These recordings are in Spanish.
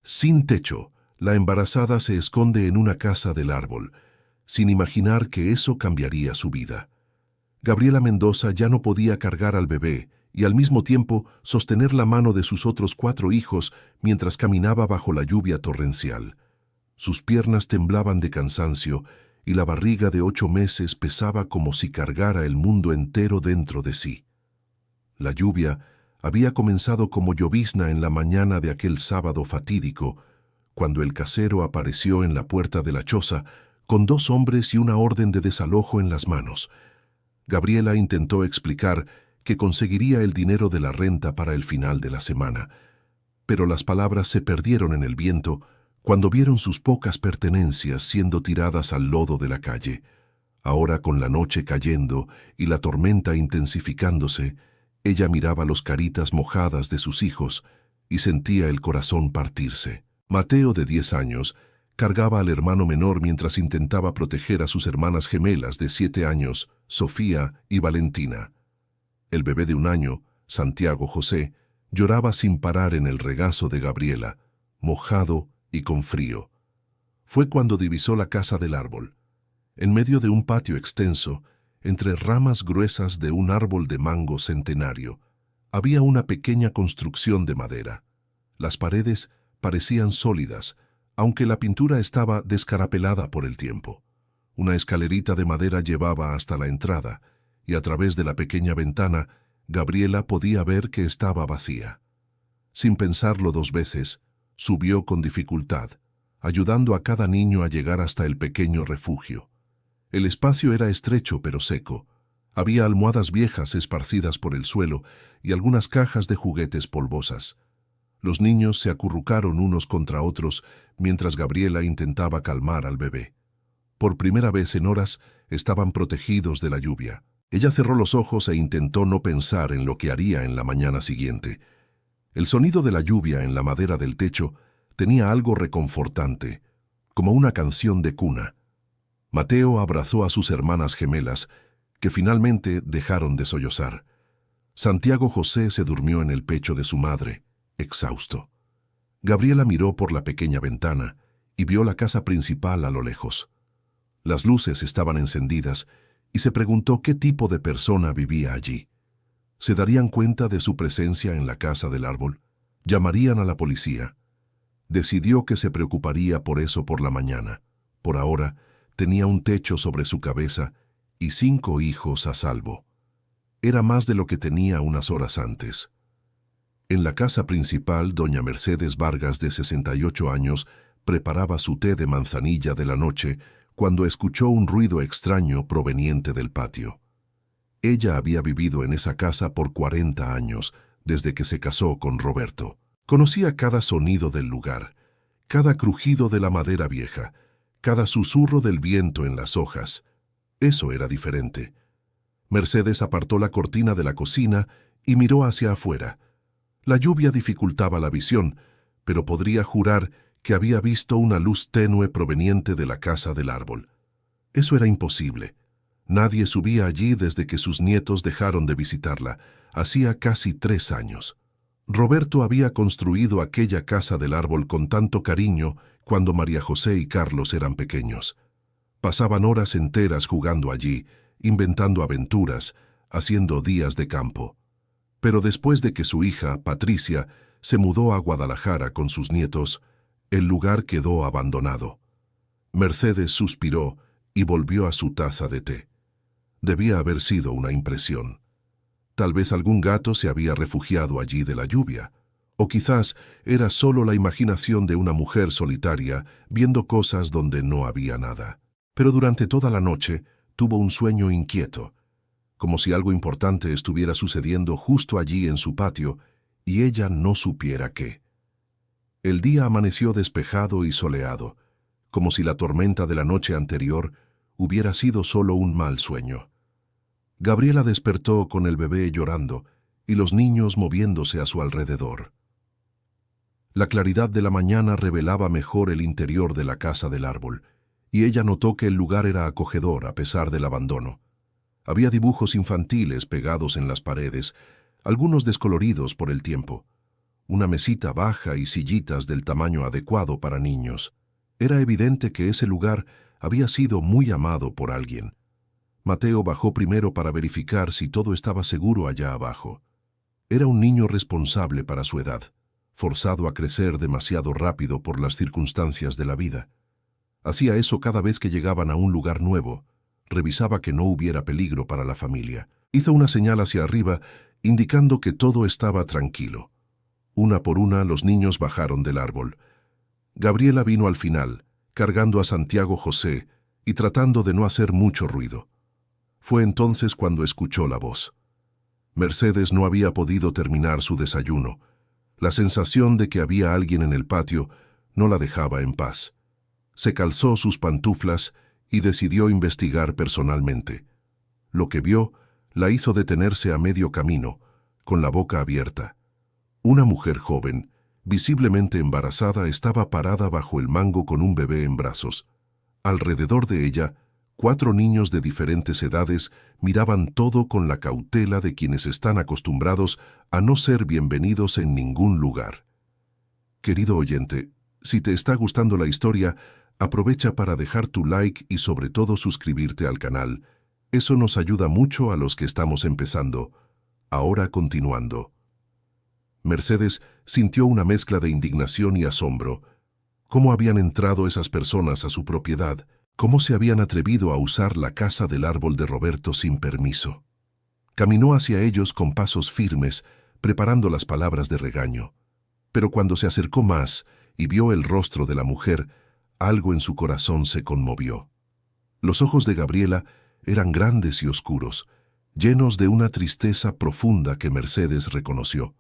Sin techo, la embarazada se esconde en una casa del árbol, sin imaginar que eso cambiaría su vida. Gabriela Mendoza ya no podía cargar al bebé y al mismo tiempo sostener la mano de sus otros 4 hijos mientras caminaba bajo la lluvia torrencial. Sus piernas temblaban de cansancio y la barriga de 8 meses pesaba como si cargara el mundo entero dentro de sí. La lluvia había comenzado como llovizna en la mañana de aquel sábado fatídico, cuando el casero apareció en la puerta de la choza con 2 hombres y una orden de desalojo en las manos. Gabriela intentó explicar que conseguiría el dinero de la renta para el final de la semana, pero las palabras se perdieron en el viento cuando vieron sus pocas pertenencias siendo tiradas al lodo de la calle. Ahora, con la noche cayendo y la tormenta intensificándose, ella miraba las caritas mojadas de sus hijos y sentía el corazón partirse. Mateo, de 10 años, cargaba al hermano menor mientras intentaba proteger a sus hermanas gemelas de 7 años, Sofía y Valentina. El bebé de 1 año, Santiago José, lloraba sin parar en el regazo de Gabriela, mojado y con frío. Fue cuando divisó la casa del árbol. En medio de un patio extenso, entre ramas gruesas de un árbol de mango centenario, había una pequeña construcción de madera. Las paredes parecían sólidas, aunque la pintura estaba descarapelada por el tiempo. Una escalerita de madera llevaba hasta la entrada, y a través de la pequeña ventana, Gabriela podía ver que estaba vacía. Sin pensarlo 2 veces, subió con dificultad, ayudando a cada niño a llegar hasta el pequeño refugio. El espacio era estrecho pero seco. Había almohadas viejas esparcidas por el suelo y algunas cajas de juguetes polvosas. Los niños se acurrucaron unos contra otros mientras Gabriela intentaba calmar al bebé. Por primera vez en horas estaban protegidos de la lluvia. Ella cerró los ojos e intentó no pensar en lo que haría en la mañana siguiente. El sonido de la lluvia en la madera del techo tenía algo reconfortante, como una canción de cuna. Mateo abrazó a sus hermanas gemelas, que finalmente dejaron de sollozar. Santiago José se durmió en el pecho de su madre, exhausto. Gabriela miró por la pequeña ventana y vio la casa principal a lo lejos. Las luces estaban encendidas y se preguntó qué tipo de persona vivía allí. ¿Se darían cuenta de su presencia en la casa del árbol? ¿Llamarían a la policía? Decidió que se preocuparía por eso por la mañana. Por ahora, tenía un techo sobre su cabeza y 5 hijos a salvo. Era más de lo que tenía unas horas antes. En la casa principal, doña Mercedes Vargas, de 68 años, preparaba su té de manzanilla de la noche cuando escuchó un ruido extraño proveniente del patio. Ella había vivido en esa casa por 40 años, desde que se casó con Roberto. Conocía cada sonido del lugar, cada crujido de la madera vieja, cada susurro del viento en las hojas. Eso era diferente. Mercedes apartó la cortina de la cocina y miró hacia afuera. La lluvia dificultaba la visión, pero podría jurar que había visto una luz tenue proveniente de la casa del árbol. Eso era imposible. Nadie subía allí desde que sus nietos dejaron de visitarla, hacía casi 3 años. Roberto había construido aquella casa del árbol con tanto cariño cuando María José y Carlos eran pequeños. Pasaban horas enteras jugando allí, inventando aventuras, haciendo días de campo. Pero después de que su hija, Patricia, se mudó a Guadalajara con sus nietos, el lugar quedó abandonado. Mercedes suspiró y volvió a su taza de té. Debía haber sido una impresión. Tal vez algún gato se había refugiado allí de la lluvia, o quizás era solo la imaginación de una mujer solitaria viendo cosas donde no había nada. Pero durante toda la noche tuvo un sueño inquieto, como si algo importante estuviera sucediendo justo allí en su patio y ella no supiera qué. El día amaneció despejado y soleado, como si la tormenta de la noche anterior hubiera sido solo un mal sueño. Gabriela despertó con el bebé llorando y los niños moviéndose a su alrededor. La claridad de la mañana revelaba mejor el interior de la casa del árbol, y ella notó que el lugar era acogedor a pesar del abandono. Había dibujos infantiles pegados en las paredes, algunos descoloridos por el tiempo. una mesita baja y sillitas del tamaño adecuado para niños. Era evidente que ese lugar había sido muy amado por alguien. Mateo bajó primero para verificar si todo estaba seguro allá abajo. Era un niño responsable para su edad, forzado a crecer demasiado rápido por las circunstancias de la vida. Hacía eso cada vez que llegaban a un lugar nuevo. Revisaba que no hubiera peligro para la familia. Hizo una señal hacia arriba, indicando que todo estaba tranquilo. Una por una, los niños bajaron del árbol. Gabriela vino al final, cargando a Santiago José y tratando de no hacer mucho ruido. Fue entonces cuando escuchó la voz. Mercedes no había podido terminar su desayuno. La sensación de que había alguien en el patio no la dejaba en paz. Se calzó sus pantuflas y decidió investigar personalmente. Lo que vio la hizo detenerse a medio camino, con la boca abierta. Una mujer joven, visiblemente embarazada, estaba parada bajo el mango con un bebé en brazos. Alrededor de ella, 4 niños de diferentes edades miraban todo con la cautela de quienes están acostumbrados a no ser bienvenidos en ningún lugar. Querido oyente, si te está gustando la historia, aprovecha para dejar tu like y sobre todo suscribirte al canal. Eso nos ayuda mucho a los que estamos empezando. Ahora continuando. Mercedes sintió una mezcla de indignación y asombro. ¿Cómo habían entrado esas personas a su propiedad? ¿Cómo se habían atrevido a usar la casa del árbol de Roberto sin permiso? Caminó hacia ellos con pasos firmes, preparando las palabras de regaño. Pero cuando se acercó más y vio el rostro de la mujer, algo en su corazón se conmovió. Los ojos de Gabriela eran grandes y oscuros, llenos de una tristeza profunda que Mercedes reconoció.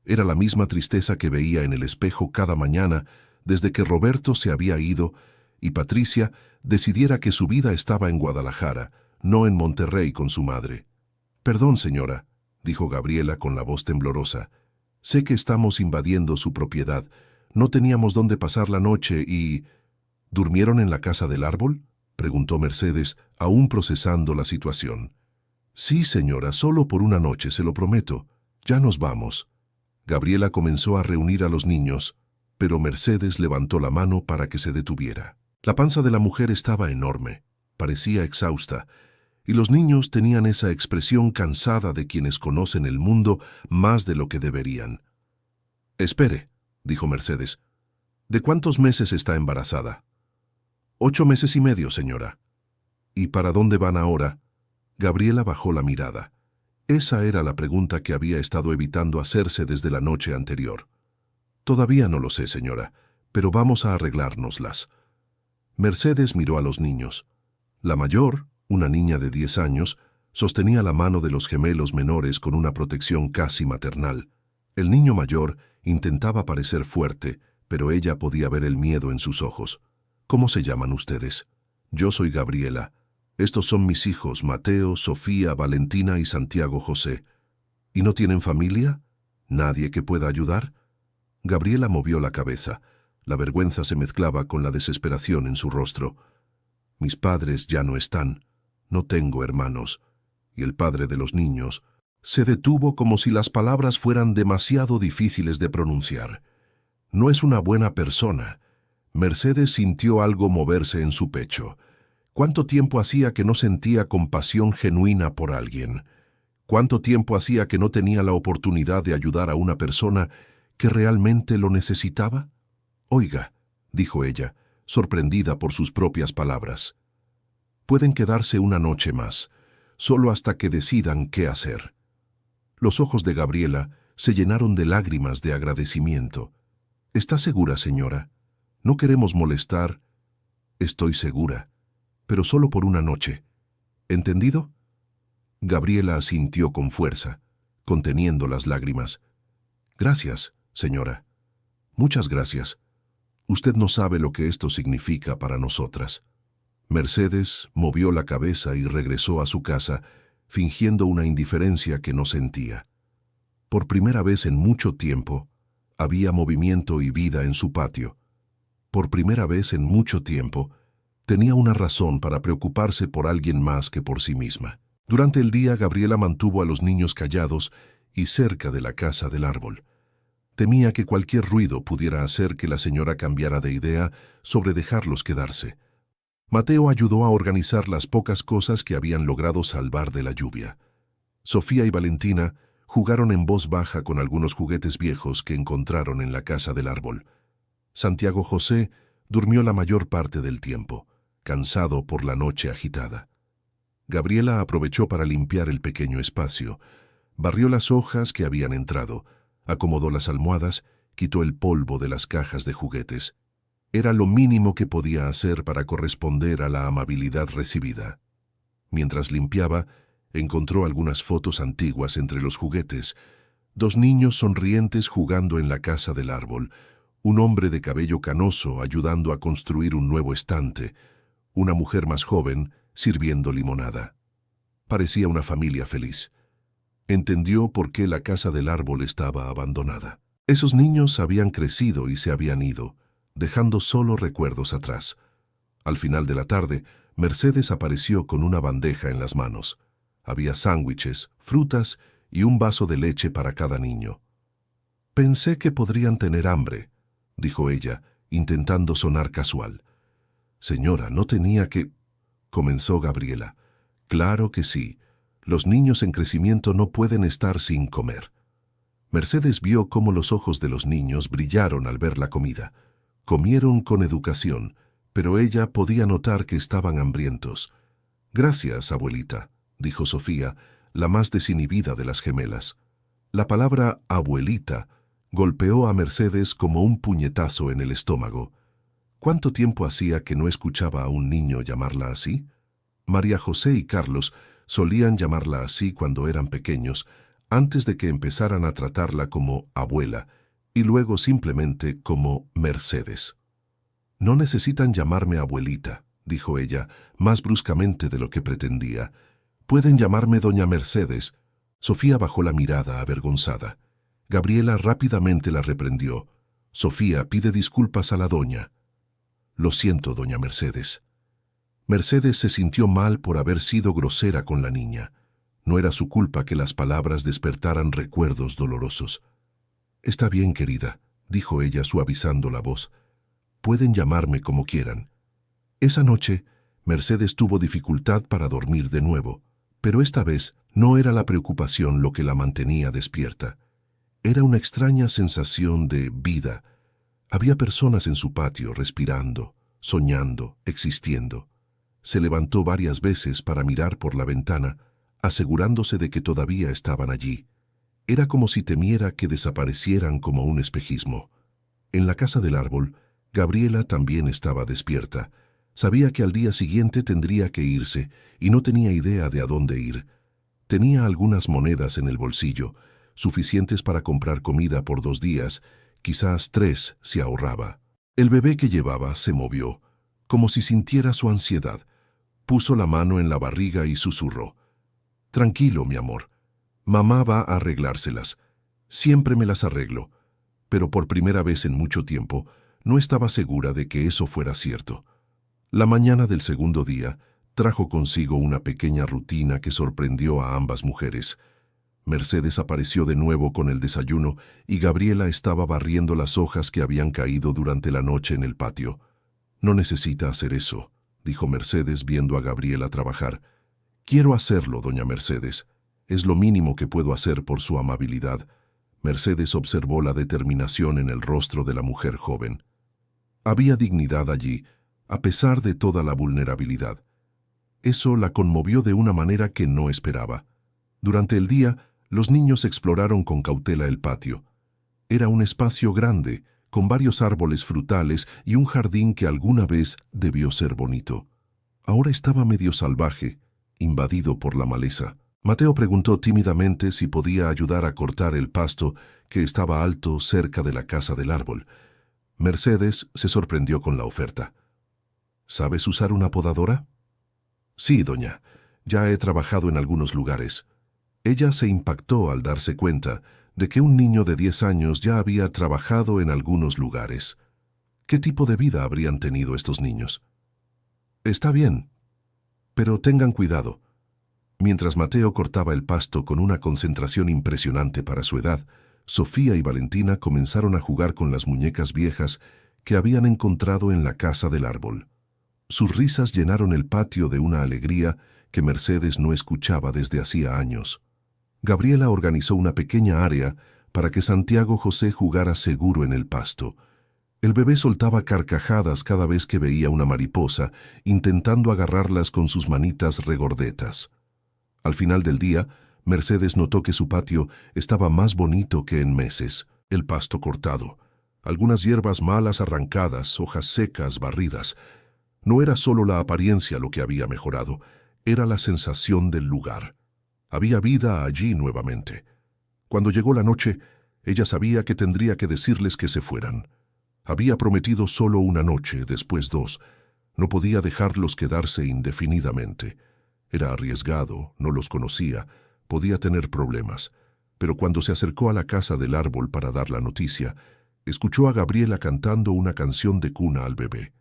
Era la misma tristeza que veía en el espejo cada mañana desde que Roberto se había ido y Patricia decidiera que su vida estaba en Guadalajara, no en Monterrey con su madre. «Perdón, señora», dijo Gabriela con la voz temblorosa. «Sé que estamos invadiendo su propiedad. No teníamos dónde pasar la noche y...» «¿Durmieron en la casa del árbol?», preguntó Mercedes, aún procesando la situación. «Sí, señora, solo por una noche, se lo prometo. Ya nos vamos». Gabriela comenzó a reunir a los niños, pero Mercedes levantó la mano para que se detuviera. La panza de la mujer estaba enorme, parecía exhausta, y los niños tenían esa expresión cansada de quienes conocen el mundo más de lo que deberían. «Espere», dijo Mercedes. «¿De cuántos meses está embarazada?» «8 meses y medio, señora». «¿Y para dónde van ahora?» Gabriela bajó la mirada. Esa era la pregunta que había estado evitando hacerse desde la noche anterior. «Todavía no lo sé, señora, pero vamos a arreglárnoslas». Mercedes miró a los niños. La mayor, una niña de 10 años, sostenía la mano de los gemelos menores con una protección casi maternal. El niño mayor intentaba parecer fuerte, pero ella podía ver el miedo en sus ojos. «¿Cómo se llaman ustedes?» «Yo soy Gabriela. Estos son mis hijos, Mateo, Sofía, Valentina y Santiago José». «¿Y no tienen familia? ¿Nadie que pueda ayudar?» Gabriela movió la cabeza. La vergüenza se mezclaba con la desesperación en su rostro. «Mis padres ya no están. No tengo hermanos». Y el padre de los niños se detuvo como si las palabras fueran demasiado difíciles de pronunciar. «No es una buena persona». Mercedes sintió algo moverse en su pecho. ¿Cuánto tiempo hacía que no sentía compasión genuina por alguien? ¿Cuánto tiempo hacía que no tenía la oportunidad de ayudar a una persona que realmente lo necesitaba? «Oiga», dijo ella, sorprendida por sus propias palabras. «Pueden quedarse una noche más, solo hasta que decidan qué hacer». Los ojos de Gabriela se llenaron de lágrimas de agradecimiento. «¿Está segura, señora? No queremos molestar». «Estoy segura, pero solo por una noche. ¿Entendido?» Gabriela asintió con fuerza, conteniendo las lágrimas. «Gracias, señora. Muchas gracias. Usted no sabe lo que esto significa para nosotras». Mercedes movió la cabeza y regresó a su casa, fingiendo una indiferencia que no sentía. Por primera vez en mucho tiempo, había movimiento y vida en su patio. Por primera vez en mucho tiempo, tenía una razón para preocuparse por alguien más que por sí misma. Durante el día, Gabriela mantuvo a los niños callados y cerca de la casa del árbol. Temía que cualquier ruido pudiera hacer que la señora cambiara de idea sobre dejarlos quedarse. Mateo ayudó a organizar las pocas cosas que habían logrado salvar de la lluvia. Sofía y Valentina jugaron en voz baja con algunos juguetes viejos que encontraron en la casa del árbol. Santiago José durmió la mayor parte del tiempo, cansado por la noche agitada. Gabriela aprovechó para limpiar el pequeño espacio, barrió las hojas que habían entrado, acomodó las almohadas, quitó el polvo de las cajas de juguetes. Era lo mínimo que podía hacer para corresponder a la amabilidad recibida. Mientras limpiaba, encontró algunas fotos antiguas entre los juguetes. 2 niños sonrientes jugando en la casa del árbol, un hombre de cabello canoso ayudando a construir un nuevo estante, una mujer más joven sirviendo limonada. Parecía una familia feliz. Entendió por qué la casa del árbol estaba abandonada. Esos niños habían crecido y se habían ido, dejando solo recuerdos atrás. Al final de la tarde, Mercedes apareció con una bandeja en las manos. Había sándwiches, frutas y un vaso de leche para cada niño. «Pensé que podrían tener hambre», dijo ella, intentando sonar casual. «Señora, no tenía que...» comenzó Gabriela. «Claro que sí. Los niños en crecimiento no pueden estar sin comer». Mercedes vio cómo los ojos de los niños brillaron al ver la comida. Comieron con educación, pero ella podía notar que estaban hambrientos. «Gracias, abuelita», dijo Sofía, la más desinhibida de las gemelas. La palabra abuelita golpeó a Mercedes como un puñetazo en el estómago. ¿Cuánto tiempo hacía que no escuchaba a un niño llamarla así? María José y Carlos solían llamarla así cuando eran pequeños, antes de que empezaran a tratarla como abuela, y luego simplemente como Mercedes. «No necesitan llamarme abuelita», dijo ella, más bruscamente de lo que pretendía. «Pueden llamarme doña Mercedes». Sofía bajó la mirada avergonzada. Gabriela rápidamente la reprendió. «Sofía, pide disculpas a la doña». «Lo siento, doña Mercedes». Mercedes se sintió mal por haber sido grosera con la niña. No era su culpa que las palabras despertaran recuerdos dolorosos. «Está bien, querida», dijo ella suavizando la voz. «Pueden llamarme como quieran». Esa noche, Mercedes tuvo dificultad para dormir de nuevo, pero esta vez no era la preocupación lo que la mantenía despierta. Era una extraña sensación de vida. Había personas en su patio respirando, soñando, existiendo. Se levantó varias veces para mirar por la ventana, asegurándose de que todavía estaban allí. Era como si temiera que desaparecieran como un espejismo. En la casa del árbol, Gabriela también estaba despierta. Sabía que al día siguiente tendría que irse y no tenía idea de a dónde ir. Tenía algunas monedas en el bolsillo, suficientes para comprar comida por 2 días, quizás 3 si ahorraba. El bebé que llevaba se movió, como si sintiera su ansiedad. Puso la mano en la barriga y susurró. «Tranquilo, mi amor. Mamá va a arreglárselas. Siempre me las arreglo». Pero por primera vez en mucho tiempo, no estaba segura de que eso fuera cierto. La mañana del segundo día trajo consigo una pequeña rutina que sorprendió a ambas mujeres. Mercedes apareció de nuevo con el desayuno y Gabriela estaba barriendo las hojas que habían caído durante la noche en el patio. «No necesita hacer eso», dijo Mercedes viendo a Gabriela trabajar. «Quiero hacerlo, doña Mercedes. Es lo mínimo que puedo hacer por su amabilidad». Mercedes observó la determinación en el rostro de la mujer joven. Había dignidad allí, a pesar de toda la vulnerabilidad. Eso la conmovió de una manera que no esperaba. Durante el día, los niños exploraron con cautela el patio. Era un espacio grande, con varios árboles frutales y un jardín que alguna vez debió ser bonito. Ahora estaba medio salvaje, invadido por la maleza. Mateo preguntó tímidamente si podía ayudar a cortar el pasto que estaba alto cerca de la casa del árbol. Mercedes se sorprendió con la oferta. «¿Sabes usar una podadora?» «Sí, doña. Ya he trabajado en algunos lugares». Ella se impactó al darse cuenta de que un niño de 10 años ya había trabajado en algunos lugares. ¿Qué tipo de vida habrían tenido estos niños? «Está bien, pero tengan cuidado». Mientras Mateo cortaba el pasto con una concentración impresionante para su edad, Sofía y Valentina comenzaron a jugar con las muñecas viejas que habían encontrado en la casa del árbol. Sus risas llenaron el patio de una alegría que Mercedes no escuchaba desde hacía años. Gabriela organizó una pequeña área para que Santiago José jugara seguro en el pasto. El bebé soltaba carcajadas cada vez que veía una mariposa, intentando agarrarlas con sus manitas regordetas. Al final del día, Mercedes notó que su patio estaba más bonito que en meses. El pasto cortado, algunas hierbas malas arrancadas, hojas secas barridas. No era solo la apariencia lo que había mejorado, era la sensación del lugar. Había vida allí nuevamente. Cuando llegó la noche, ella sabía que tendría que decirles que se fueran. Había prometido solo una noche, después dos. No podía dejarlos quedarse indefinidamente. Era arriesgado, no los conocía, podía tener problemas. Pero cuando se acercó a la casa del árbol para dar la noticia, escuchó a Gabriela cantando una canción de cuna al bebé.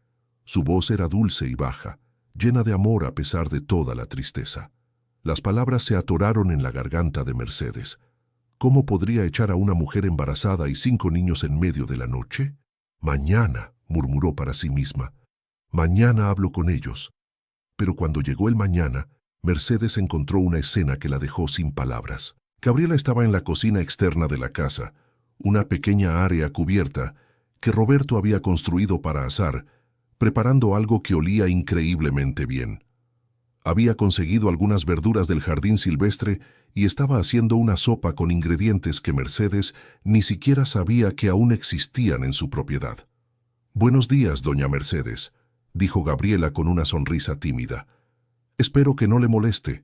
Su voz era dulce y baja, llena de amor a pesar de toda la tristeza. Las palabras se atoraron en la garganta de Mercedes. ¿Cómo podría echar a una mujer embarazada y 5 niños en medio de la noche? Mañana, murmuró para sí misma. Mañana hablo con ellos. Pero cuando llegó el mañana, Mercedes encontró una escena que la dejó sin palabras. Gabriela estaba en la cocina externa de la casa, una pequeña área cubierta que Roberto había construido para asar, preparando algo que olía increíblemente bien. Había conseguido algunas verduras del jardín silvestre y estaba haciendo una sopa con ingredientes que Mercedes ni siquiera sabía que aún existían en su propiedad. «Buenos días, doña Mercedes», dijo Gabriela con una sonrisa tímida. «Espero que no le moleste.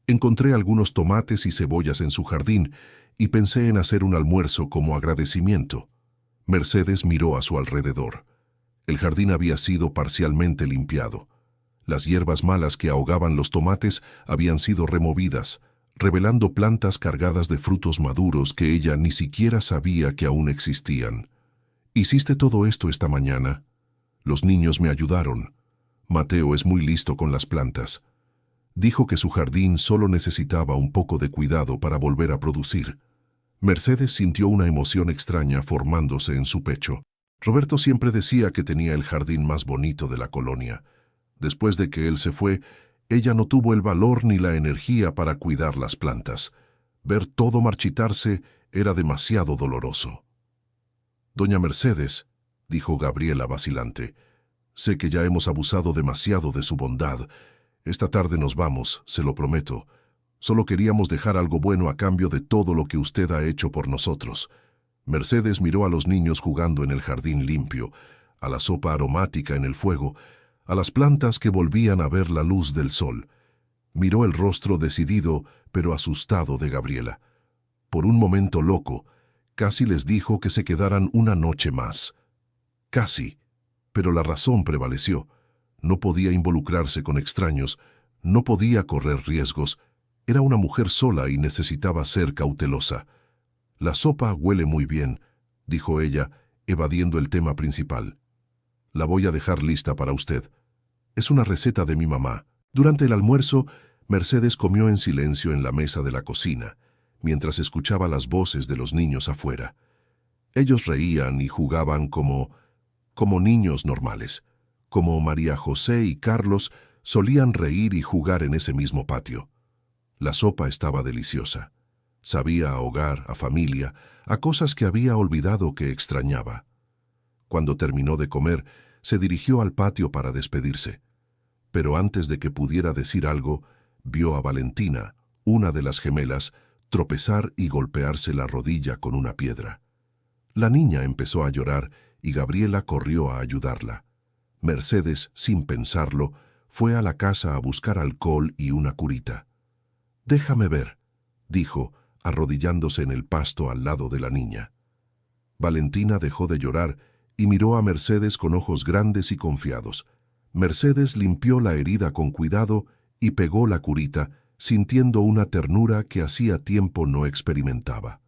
Encontré algunos tomates y cebollas en su jardín y pensé en hacer un almuerzo como agradecimiento». Mercedes miró a su alrededor. El jardín había sido parcialmente limpiado. Las hierbas malas que ahogaban los tomates habían sido removidas, revelando plantas cargadas de frutos maduros que ella ni siquiera sabía que aún existían. «¿Hiciste todo esto esta mañana?» «Los niños me ayudaron. Mateo es muy listo con las plantas. Dijo que su jardín solo necesitaba un poco de cuidado para volver a producir». Mercedes sintió una emoción extraña formándose en su pecho. Roberto siempre decía que tenía el jardín más bonito de la colonia. Después de que él se fue, ella no tuvo el valor ni la energía para cuidar las plantas. Ver todo marchitarse era demasiado doloroso. «Doña Mercedes», dijo Gabriela vacilante, «sé que ya hemos abusado demasiado de su bondad. Esta tarde nos vamos, se lo prometo. Solo queríamos dejar algo bueno a cambio de todo lo que usted ha hecho por nosotros». Mercedes miró a los niños jugando en el jardín limpio, a la sopa aromática en el fuego, a las plantas que volvían a ver la luz del sol. Miró el rostro decidido pero asustado de Gabriela. Por un momento loco, casi les dijo que se quedaran una noche más. Casi, pero la razón prevaleció. No podía involucrarse con extraños, no podía correr riesgos. Era una mujer sola y necesitaba ser cautelosa. «La sopa huele muy bien», dijo ella, evadiendo el tema principal. «La voy a dejar lista para usted. Es una receta de mi mamá». Durante el almuerzo, Mercedes comió en silencio en la mesa de la cocina, mientras escuchaba las voces de los niños afuera. Ellos reían y jugaban como niños normales, como María José y Carlos solían reír y jugar en ese mismo patio. La sopa estaba deliciosa. Sabía a hogar, a familia, a cosas que había olvidado que extrañaba. Cuando terminó de comer, se dirigió al patio para despedirse. Pero antes de que pudiera decir algo, vio a Valentina, una de las gemelas, tropezar y golpearse la rodilla con una piedra. La niña empezó a llorar y Gabriela corrió a ayudarla. Mercedes, sin pensarlo, fue a la casa a buscar alcohol y una curita. «Déjame ver», dijo, arrodillándose en el pasto al lado de la niña. Valentina dejó de llorar y miró a Mercedes con ojos grandes y confiados. Mercedes limpió la herida con cuidado y pegó la curita, sintiendo una ternura que hacía tiempo no experimentaba.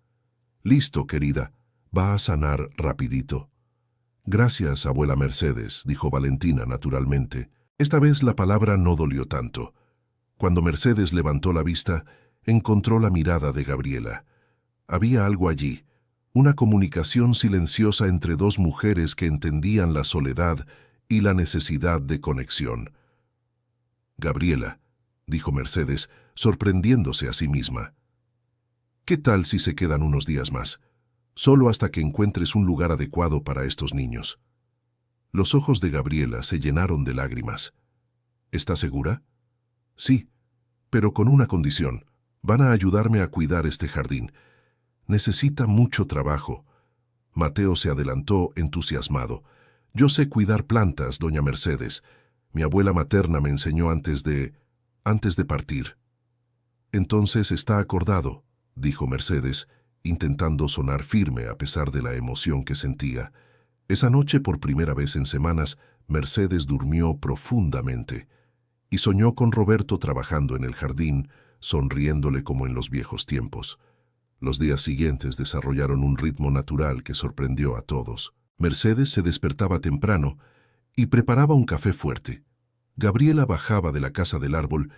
«Listo, querida, va a sanar rapidito». «Gracias, abuela Mercedes», dijo Valentina naturalmente. Esta vez la palabra no dolió tanto. Cuando Mercedes levantó la vista, encontró la mirada de Gabriela. Había algo allí, una comunicación silenciosa entre dos mujeres que entendían la soledad y la necesidad de conexión. «Gabriela», dijo Mercedes, sorprendiéndose a sí misma. «¿Qué tal si se quedan unos días más? Solo hasta que encuentres un lugar adecuado para estos niños». Los ojos de Gabriela se llenaron de lágrimas. «¿Está segura?» «Sí, pero con una condición. Van a ayudarme a cuidar este jardín. Necesita mucho trabajo». Mateo se adelantó entusiasmado. «Yo sé cuidar plantas, doña Mercedes. Mi abuela materna me enseñó antes de partir». «Entonces está acordado», dijo Mercedes, intentando sonar firme a pesar de la emoción que sentía. Esa noche, por primera vez en semanas, Mercedes durmió profundamente y soñó con Roberto trabajando en el jardín, sonriéndole como en los viejos tiempos. Los días siguientes desarrollaron un ritmo natural que sorprendió a todos. Mercedes se despertaba temprano y preparaba un café fuerte. Gabriela bajaba de la casa del árbol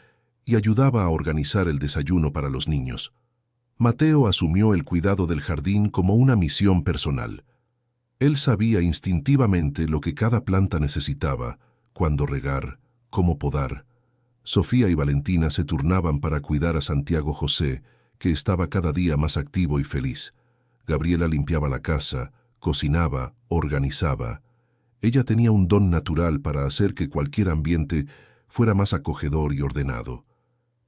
y ayudaba a organizar el desayuno para los niños. Mateo asumió el cuidado del jardín como una misión personal. Él sabía instintivamente lo que cada planta necesitaba, cuándo regar, cómo podar. Sofía y Valentina se turnaban para cuidar a Santiago José, que estaba cada día más activo y feliz. Gabriela limpiaba la casa, cocinaba, organizaba. Ella tenía un don natural para hacer que cualquier ambiente fuera más acogedor y ordenado.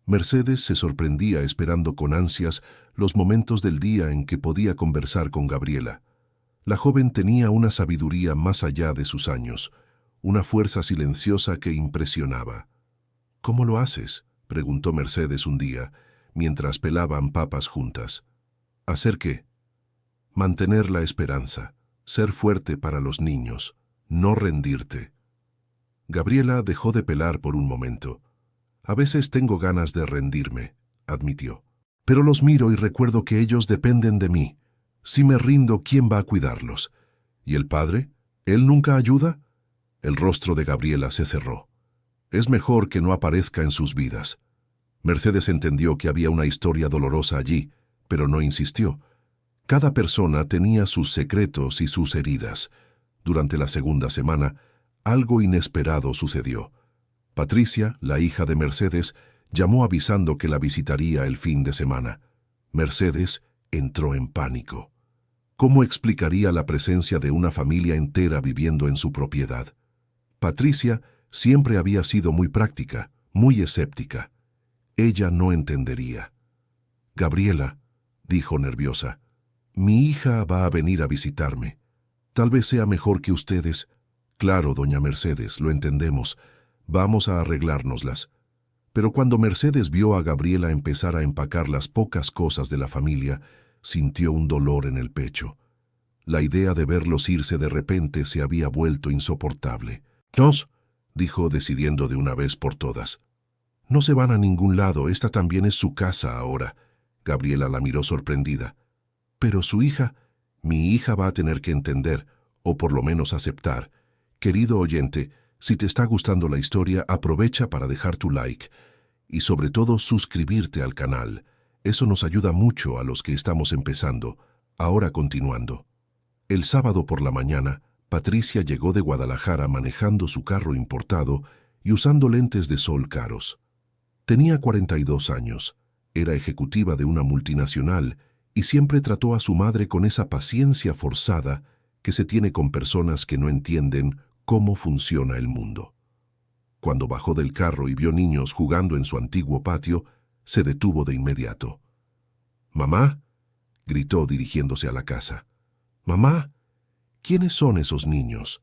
Mercedes se sorprendía esperando con ansias los momentos del día en que podía conversar con Gabriela. La joven tenía una sabiduría más allá de sus años, una fuerza silenciosa que impresionaba. «¿Cómo lo haces?», preguntó Mercedes un día, mientras pelaban papas juntas. «¿Hacer qué?». «Mantener la esperanza, ser fuerte para los niños, no rendirte». Gabriela dejó de pelar por un momento. «A veces tengo ganas de rendirme», admitió. «Pero los miro y recuerdo que ellos dependen de mí. Si me rindo, ¿quién va a cuidarlos? ¿Y el padre? ¿Él nunca ayuda?». El rostro de Gabriela se cerró. «Es mejor que no aparezca en sus vidas». Mercedes entendió que había una historia dolorosa allí, pero no insistió. Cada persona tenía sus secretos y sus heridas. Durante la segunda semana, algo inesperado sucedió. Patricia, la hija de Mercedes, llamó avisando que la visitaría el fin de semana. Mercedes entró en pánico. ¿Cómo explicaría la presencia de una familia entera viviendo en su propiedad? Patricia siempre había sido muy práctica, muy escéptica. Ella no entendería. «Gabriela», dijo nerviosa, «mi hija va a venir a visitarme. Tal vez sea mejor que ustedes». «Claro, doña Mercedes, lo entendemos. Vamos a arreglárnoslas». Pero cuando Mercedes vio a Gabriela empezar a empacar las pocas cosas de la familia, sintió un dolor en el pecho. La idea de verlos irse de repente se había vuelto insoportable. «Nos», dijo decidiendo de una vez por todas. «No se van a ningún lado, esta también es su casa ahora». Gabriela la miró sorprendida. «Pero su hija, mi hija va a tener que entender, o por lo menos aceptar. Querido oyente, si te está gustando la historia, aprovecha para dejar tu like y sobre todo suscribirte al canal. Eso nos ayuda mucho a los que estamos empezando. Ahora continuando. El sábado por la mañana, Patricia llegó de Guadalajara manejando su carro importado y usando lentes de sol caros. Tenía 42 años, era ejecutiva de una multinacional y siempre trató a su madre con esa paciencia forzada que se tiene con personas que no entienden cómo funciona el mundo. Cuando bajó del carro y vio niños jugando en su antiguo patio, se detuvo de inmediato. «¿Mamá?», gritó dirigiéndose a la casa. «Mamá, ¿quiénes son esos niños?».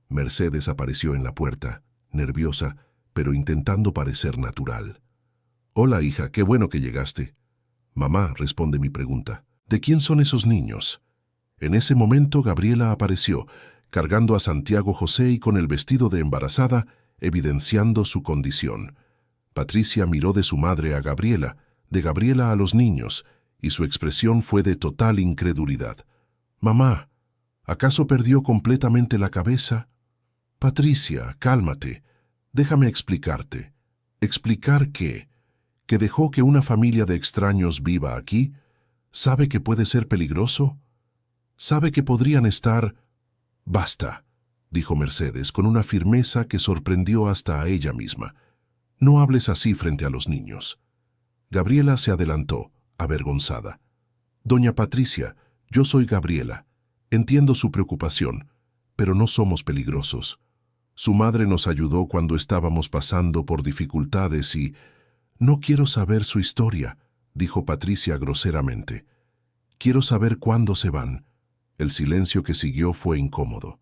Mercedes apareció en la puerta, nerviosa, pero intentando parecer natural. «Hola, hija, qué bueno que llegaste». «Mamá», responde mi pregunta, «¿de quién son esos niños?». En ese momento Gabriela apareció, cargando a Santiago José y con el vestido de embarazada, evidenciando su condición. Patricia miró de su madre a Gabriela, de Gabriela a los niños, y su expresión fue de total incredulidad. «Mamá, ¿acaso perdió completamente la cabeza?». «Patricia, cálmate. Déjame explicarte». «¿Explicar qué? ¿Que dejó que una familia de extraños viva aquí? ¿Sabe que puede ser peligroso?». Sabe que podrían estar... Basta, dijo Mercedes con una firmeza que sorprendió hasta a ella misma. No hables así frente a los niños. Gabriela se adelantó, avergonzada. Doña Patricia, yo soy Gabriela. Entiendo su preocupación, pero no somos peligrosos. Su madre nos ayudó cuando estábamos pasando por dificultades y... No quiero saber su historia, dijo Patricia groseramente. Quiero saber cuándo se van. El silencio que siguió fue incómodo.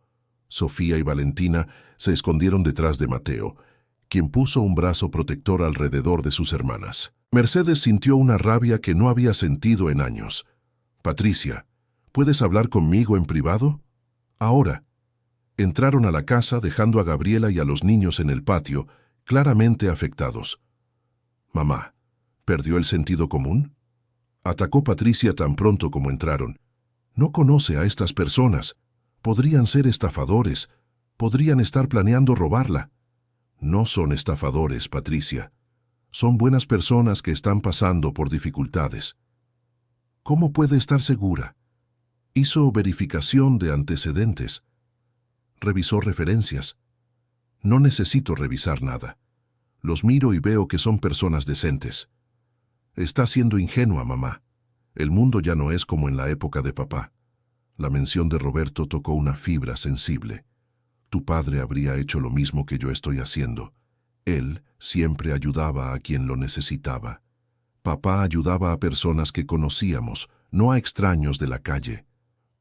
Sofía y Valentina se escondieron detrás de Mateo, quien puso un brazo protector alrededor de sus hermanas. Mercedes sintió una rabia que no había sentido en años. Patricia, ¿puedes hablar conmigo en privado? Ahora. Entraron a la casa dejando a Gabriela y a los niños en el patio, claramente afectados. Mamá, ¿perdió el sentido común? Atacó Patricia tan pronto como entraron. No conoce a estas personas. Podrían ser estafadores. Podrían estar planeando robarla. No son estafadores, Patricia. Son buenas personas que están pasando por dificultades. ¿Cómo puede estar segura? Hizo verificación de antecedentes. Revisó referencias. No necesito revisar nada. Los miro y veo que son personas decentes. Está siendo ingenua, mamá. El mundo ya no es como en la época de papá. La mención de Roberto tocó una fibra sensible. Tu padre habría hecho lo mismo que yo estoy haciendo. Él siempre ayudaba a quien lo necesitaba. Papá ayudaba a personas que conocíamos, no a extraños de la calle.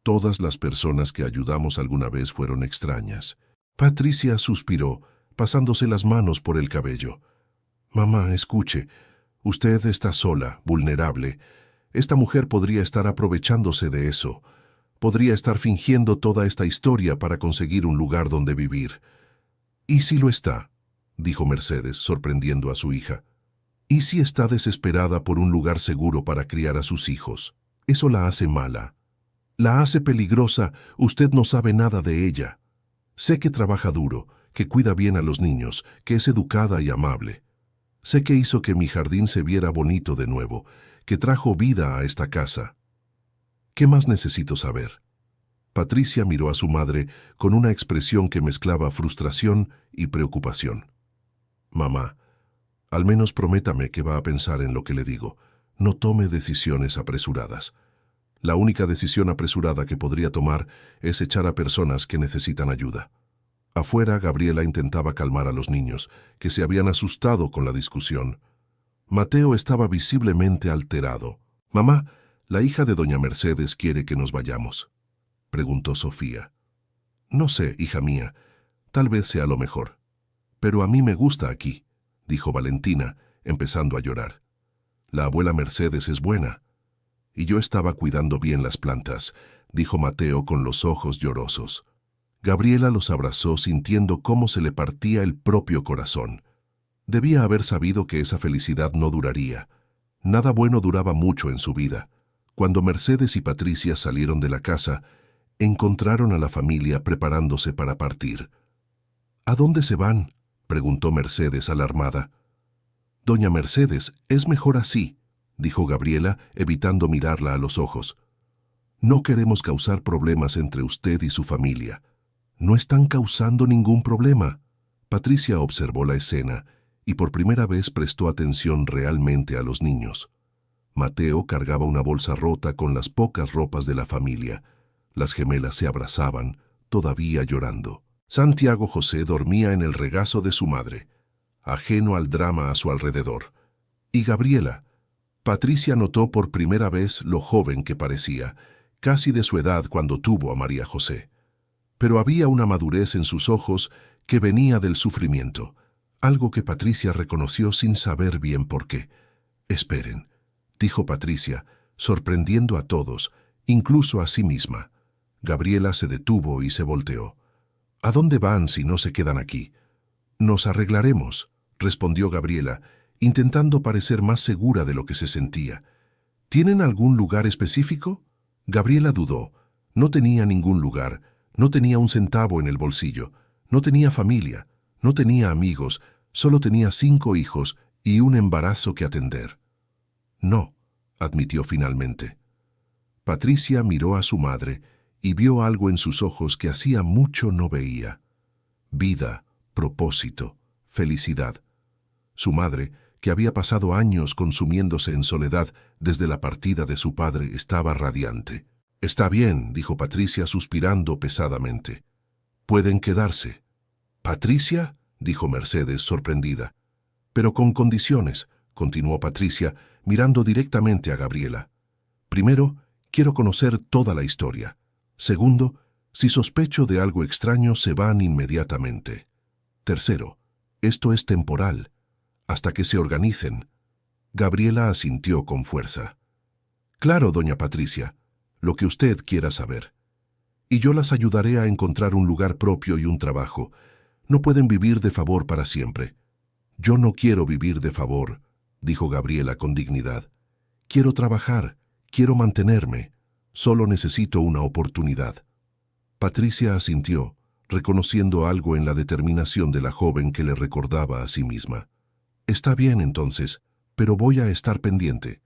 Todas las personas que ayudamos alguna vez fueron extrañas. Patricia suspiró, pasándose las manos por el cabello. Mamá, escuche. Usted está sola, vulnerable. Esta mujer podría estar aprovechándose de eso. Podría estar fingiendo toda esta historia para conseguir un lugar donde vivir. ¿Y si lo está?, dijo Mercedes, sorprendiendo a su hija. ¿Y si está desesperada por un lugar seguro para criar a sus hijos? Eso la hace mala. La hace peligrosa, usted no sabe nada de ella. Sé que trabaja duro, que cuida bien a los niños, que es educada y amable. Sé que hizo que mi jardín se viera bonito de nuevo, que trajo vida a esta casa. ¿Qué más necesito saber? Patricia miró a su madre con una expresión que mezclaba frustración y preocupación. Mamá, al menos prométame que va a pensar en lo que le digo. No tome decisiones apresuradas. La única decisión apresurada que podría tomar es echar a personas que necesitan ayuda. Afuera, Gabriela intentaba calmar a los niños, que se habían asustado con la discusión. Mateo estaba visiblemente alterado. Mamá, la hija de doña Mercedes quiere que nos vayamos, preguntó Sofía. No sé, hija mía, tal vez sea lo mejor. Pero a mí me gusta aquí, dijo Valentina, empezando a llorar. La abuela Mercedes es buena. Y yo estaba cuidando bien las plantas, dijo Mateo con los ojos llorosos. Gabriela los abrazó sintiendo cómo se le partía el propio corazón. Debía haber sabido que esa felicidad no duraría. Nada bueno duraba mucho en su vida. Cuando Mercedes y Patricia salieron de la casa, encontraron a la familia preparándose para partir. ¿A dónde se van?, preguntó Mercedes alarmada. Doña Mercedes, es mejor así, dijo Gabriela, evitando mirarla a los ojos. No queremos causar problemas entre usted y su familia. No están causando ningún problema. Patricia observó la escena y por primera vez prestó atención realmente a los niños. Mateo cargaba una bolsa rota con las pocas ropas de la familia. Las gemelas se abrazaban, todavía llorando. Santiago José dormía en el regazo de su madre, ajeno al drama a su alrededor. Y Gabriela. Patricia notó por primera vez lo joven que parecía, casi de su edad cuando tuvo a María José. Pero había una madurez en sus ojos que venía del sufrimiento, algo que Patricia reconoció sin saber bien por qué. Esperen, dijo Patricia, sorprendiendo a todos, incluso a sí misma. Gabriela se detuvo y se volteó. ¿A dónde van si no se quedan aquí? Nos arreglaremos, respondió Gabriela, intentando parecer más segura de lo que se sentía. ¿Tienen algún lugar específico? Gabriela dudó. No tenía ningún lugar, no tenía un centavo en el bolsillo, no tenía familia, no tenía amigos, solo tenía 5 hijos y un embarazo que atender. No, admitió finalmente. Patricia miró a su madre y vio algo en sus ojos que hacía mucho no veía. Vida, propósito, felicidad. Su madre, que había pasado años consumiéndose en soledad desde la partida de su padre, estaba radiante. «Está bien», dijo Patricia suspirando pesadamente. «Pueden quedarse». «¿Patricia?», dijo Mercedes sorprendida. «Pero con condiciones», continuó Patricia, mirando directamente a Gabriela. «Primero, quiero conocer toda la historia. Segundo, si sospecho de algo extraño, se van inmediatamente. Tercero, esto es temporal, hasta que se organicen». Gabriela asintió con fuerza. «Claro, doña Patricia, lo que usted quiera saber. Y yo las ayudaré a encontrar un lugar propio y un trabajo. No pueden vivir de favor para siempre». «Yo no quiero vivir de favor», dijo Gabriela con dignidad. «Quiero trabajar, quiero mantenerme. Solo necesito una oportunidad». Patricia asintió, reconociendo algo en la determinación de la joven que le recordaba a sí misma. «Está bien entonces, pero voy a estar pendiente».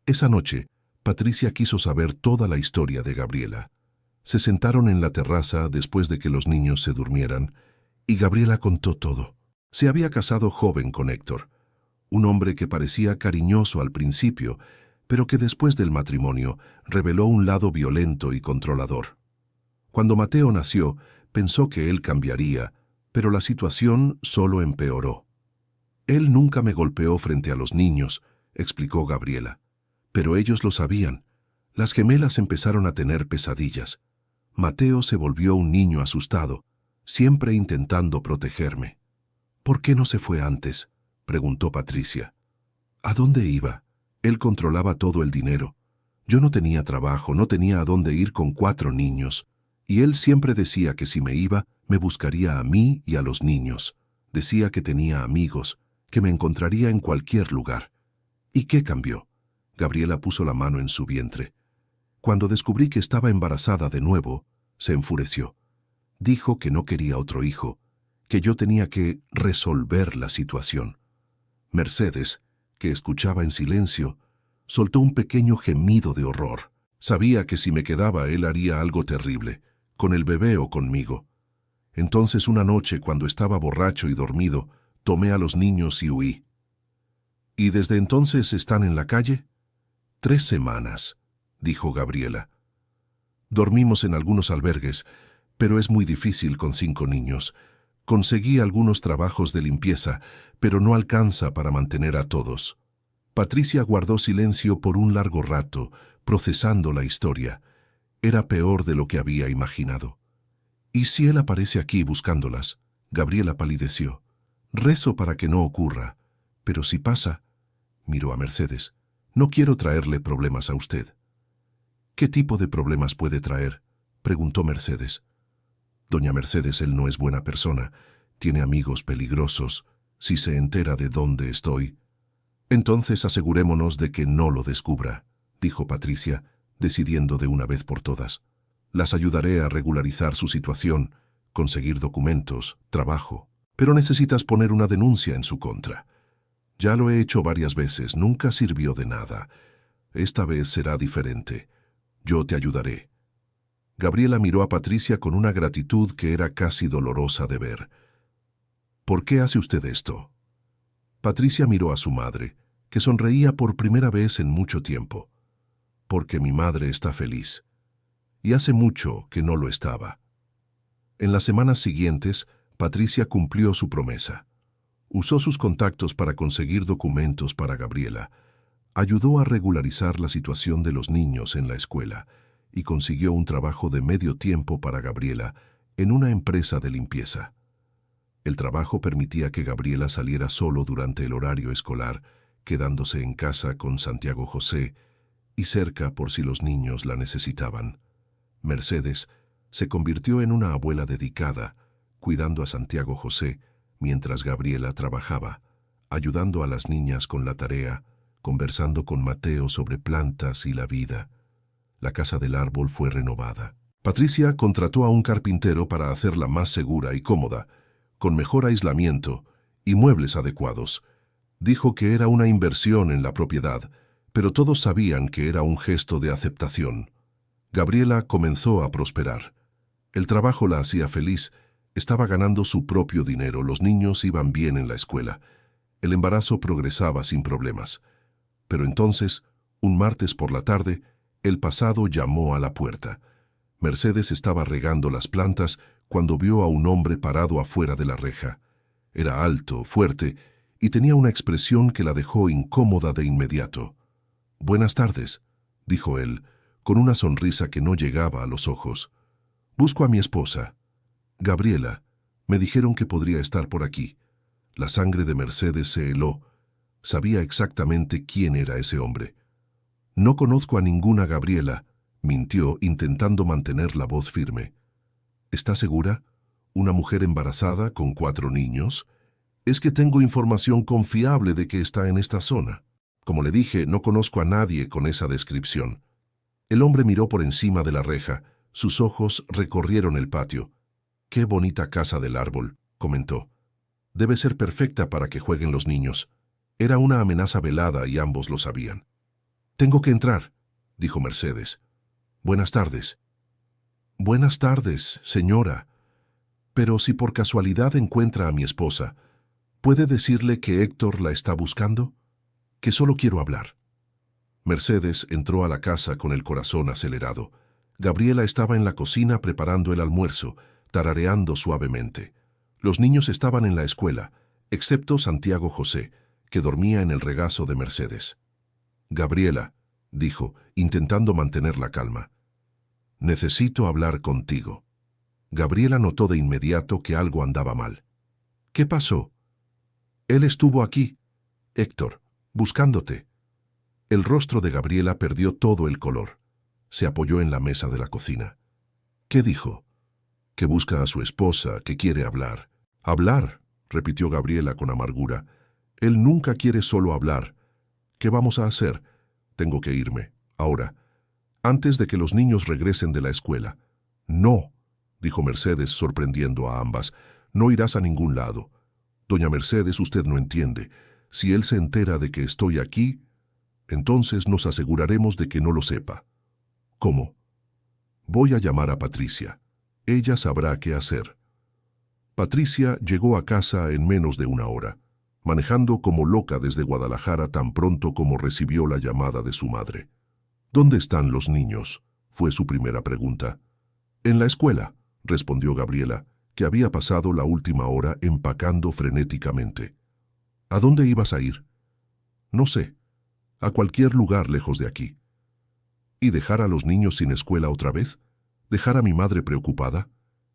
Esa noche, Patricia quiso saber toda la historia de Gabriela. Se sentaron en la terraza después de que los niños se durmieran, y Gabriela contó todo. Se había casado joven con Héctor, un hombre que parecía cariñoso al principio, pero que después del matrimonio reveló un lado violento y controlador. Cuando Mateo nació, pensó que él cambiaría, pero la situación solo empeoró. «Él nunca me golpeó frente a los niños», explicó Gabriela. «Pero ellos lo sabían. Las gemelas empezaron a tener pesadillas. Mateo se volvió un niño asustado, siempre intentando protegerme». «¿Por qué no se fue antes?», preguntó Patricia. «¿A dónde iba? Él controlaba todo el dinero. Yo no tenía trabajo, no tenía a dónde ir con 4 niños. Y él siempre decía que si me iba, me buscaría a mí y a los niños. Decía que tenía amigos, que me encontraría en cualquier lugar». «¿Y qué cambió?». Gabriela puso la mano en su vientre. «Cuando descubrí que estaba embarazada de nuevo, se enfureció. Dijo que no quería otro hijo, que yo tenía que resolver la situación». Mercedes, que escuchaba en silencio, soltó un pequeño gemido de horror. Sabía que si me quedaba él haría algo terrible, con el bebé o conmigo. Entonces una noche, cuando estaba borracho y dormido, tomé a los niños y huí. «¿Y desde entonces están en la calle?». «3 semanas», dijo Gabriela. «Dormimos en algunos albergues, pero es muy difícil con 5 niños. Conseguí algunos trabajos de limpieza, pero no alcanza para mantener a todos». Patricia guardó silencio por un largo rato, procesando la historia. Era peor de lo que había imaginado. «¿Y si él aparece aquí buscándolas?». Gabriela palideció. «Rezo para que no ocurra. Pero si pasa», miró a Mercedes, «no quiero traerle problemas a usted». «¿Qué tipo de problemas puede traer?», preguntó Mercedes. «Doña Mercedes, él no es buena persona. Tiene amigos peligrosos. Si se entera de dónde estoy». «Entonces asegurémonos de que no lo descubra», dijo Patricia, decidiendo de una vez por todas. «Las ayudaré a regularizar su situación, conseguir documentos, trabajo. Pero necesitas poner una denuncia en su contra. Ya lo he hecho varias veces, nunca sirvió de nada. Esta vez será diferente. Yo te ayudaré». Gabriela miró a Patricia con una gratitud que era casi dolorosa de ver. «¿Por qué hace usted esto?». Patricia miró a su madre, que sonreía por primera vez en mucho tiempo. «Porque mi madre está feliz. Y hace mucho que no lo estaba». En las semanas siguientes, Patricia cumplió su promesa. Usó sus contactos para conseguir documentos para Gabriela, ayudó a regularizar la situación de los niños en la escuela y consiguió un trabajo de medio tiempo para Gabriela en una empresa de limpieza. El trabajo permitía que Gabriela saliera solo durante el horario escolar, quedándose en casa con Santiago José y cerca por si los niños la necesitaban. Mercedes se convirtió en una abuela dedicada, cuidando a Santiago José mientras Gabriela trabajaba, ayudando a las niñas con la tarea, conversando con Mateo sobre plantas y la vida. La casa del árbol fue renovada. Patricia contrató a un carpintero para hacerla más segura y cómoda, con mejor aislamiento y muebles adecuados. Dijo que era una inversión en la propiedad, pero todos sabían que era un gesto de aceptación. Gabriela comenzó a prosperar. El trabajo la hacía feliz, estaba ganando su propio dinero, los niños iban bien en la escuela. El embarazo progresaba sin problemas. Pero entonces, un martes por la tarde, el pasado llamó a la puerta. Mercedes estaba regando las plantas cuando vio a un hombre parado afuera de la reja. Era alto, fuerte, y tenía una expresión que la dejó incómoda de inmediato. «Buenas tardes», dijo él, con una sonrisa que no llegaba a los ojos. «Busco a mi esposa. Gabriela, me dijeron que podría estar por aquí». La sangre de Mercedes se heló. Sabía exactamente quién era ese hombre. «No conozco a ninguna Gabriela», mintió intentando mantener la voz firme. «¿Está segura? ¿Una mujer embarazada con 4 niños? Es que tengo información confiable de que está en esta zona. Como le dije, no conozco a nadie con esa descripción». El hombre miró por encima de la reja. Sus ojos recorrieron el patio. «Qué bonita casa del árbol», comentó. «Debe ser perfecta para que jueguen los niños». Era una amenaza velada y ambos lo sabían. «Tengo que entrar», dijo Mercedes. «Buenas tardes». «Buenas tardes, señora. Pero si por casualidad encuentra a mi esposa, ¿puede decirle que Héctor la está buscando? Que solo quiero hablar». Mercedes entró a la casa con el corazón acelerado. Gabriela estaba en la cocina preparando el almuerzo, tarareando suavemente. Los niños estaban en la escuela, excepto Santiago José, que dormía en el regazo de Mercedes. «Gabriela», dijo, intentando mantener la calma, «necesito hablar contigo». Gabriela notó de inmediato que algo andaba mal. «¿Qué pasó?» «Él estuvo aquí, Héctor, buscándote». El rostro de Gabriela perdió todo el color. Se apoyó en la mesa de la cocina. «¿Qué dijo?» «Que busca a su esposa, que quiere hablar». «Hablar», repitió Gabriela con amargura. «Él nunca quiere solo hablar. ¿Qué vamos a hacer? Tengo que irme, ahora, antes de que los niños regresen de la escuela». «No», dijo Mercedes, sorprendiendo a ambas. «No irás a ningún lado. Doña Mercedes, usted no entiende. Si él se entera de que estoy aquí, entonces nos aseguraremos de que no lo sepa». «¿Cómo?» «Voy a llamar a Patricia. Ella sabrá qué hacer». Patricia llegó a casa en menos de 1 hora, manejando como loca desde Guadalajara tan pronto como recibió la llamada de su madre. «¿Dónde están los niños?», fue su primera pregunta. «En la escuela», respondió Gabriela, que había pasado la última hora empacando frenéticamente. «¿A dónde ibas a ir?» «No sé. A cualquier lugar lejos de aquí». ¿Y dejar a los niños sin escuela otra vez? ¿Dejar a mi madre preocupada?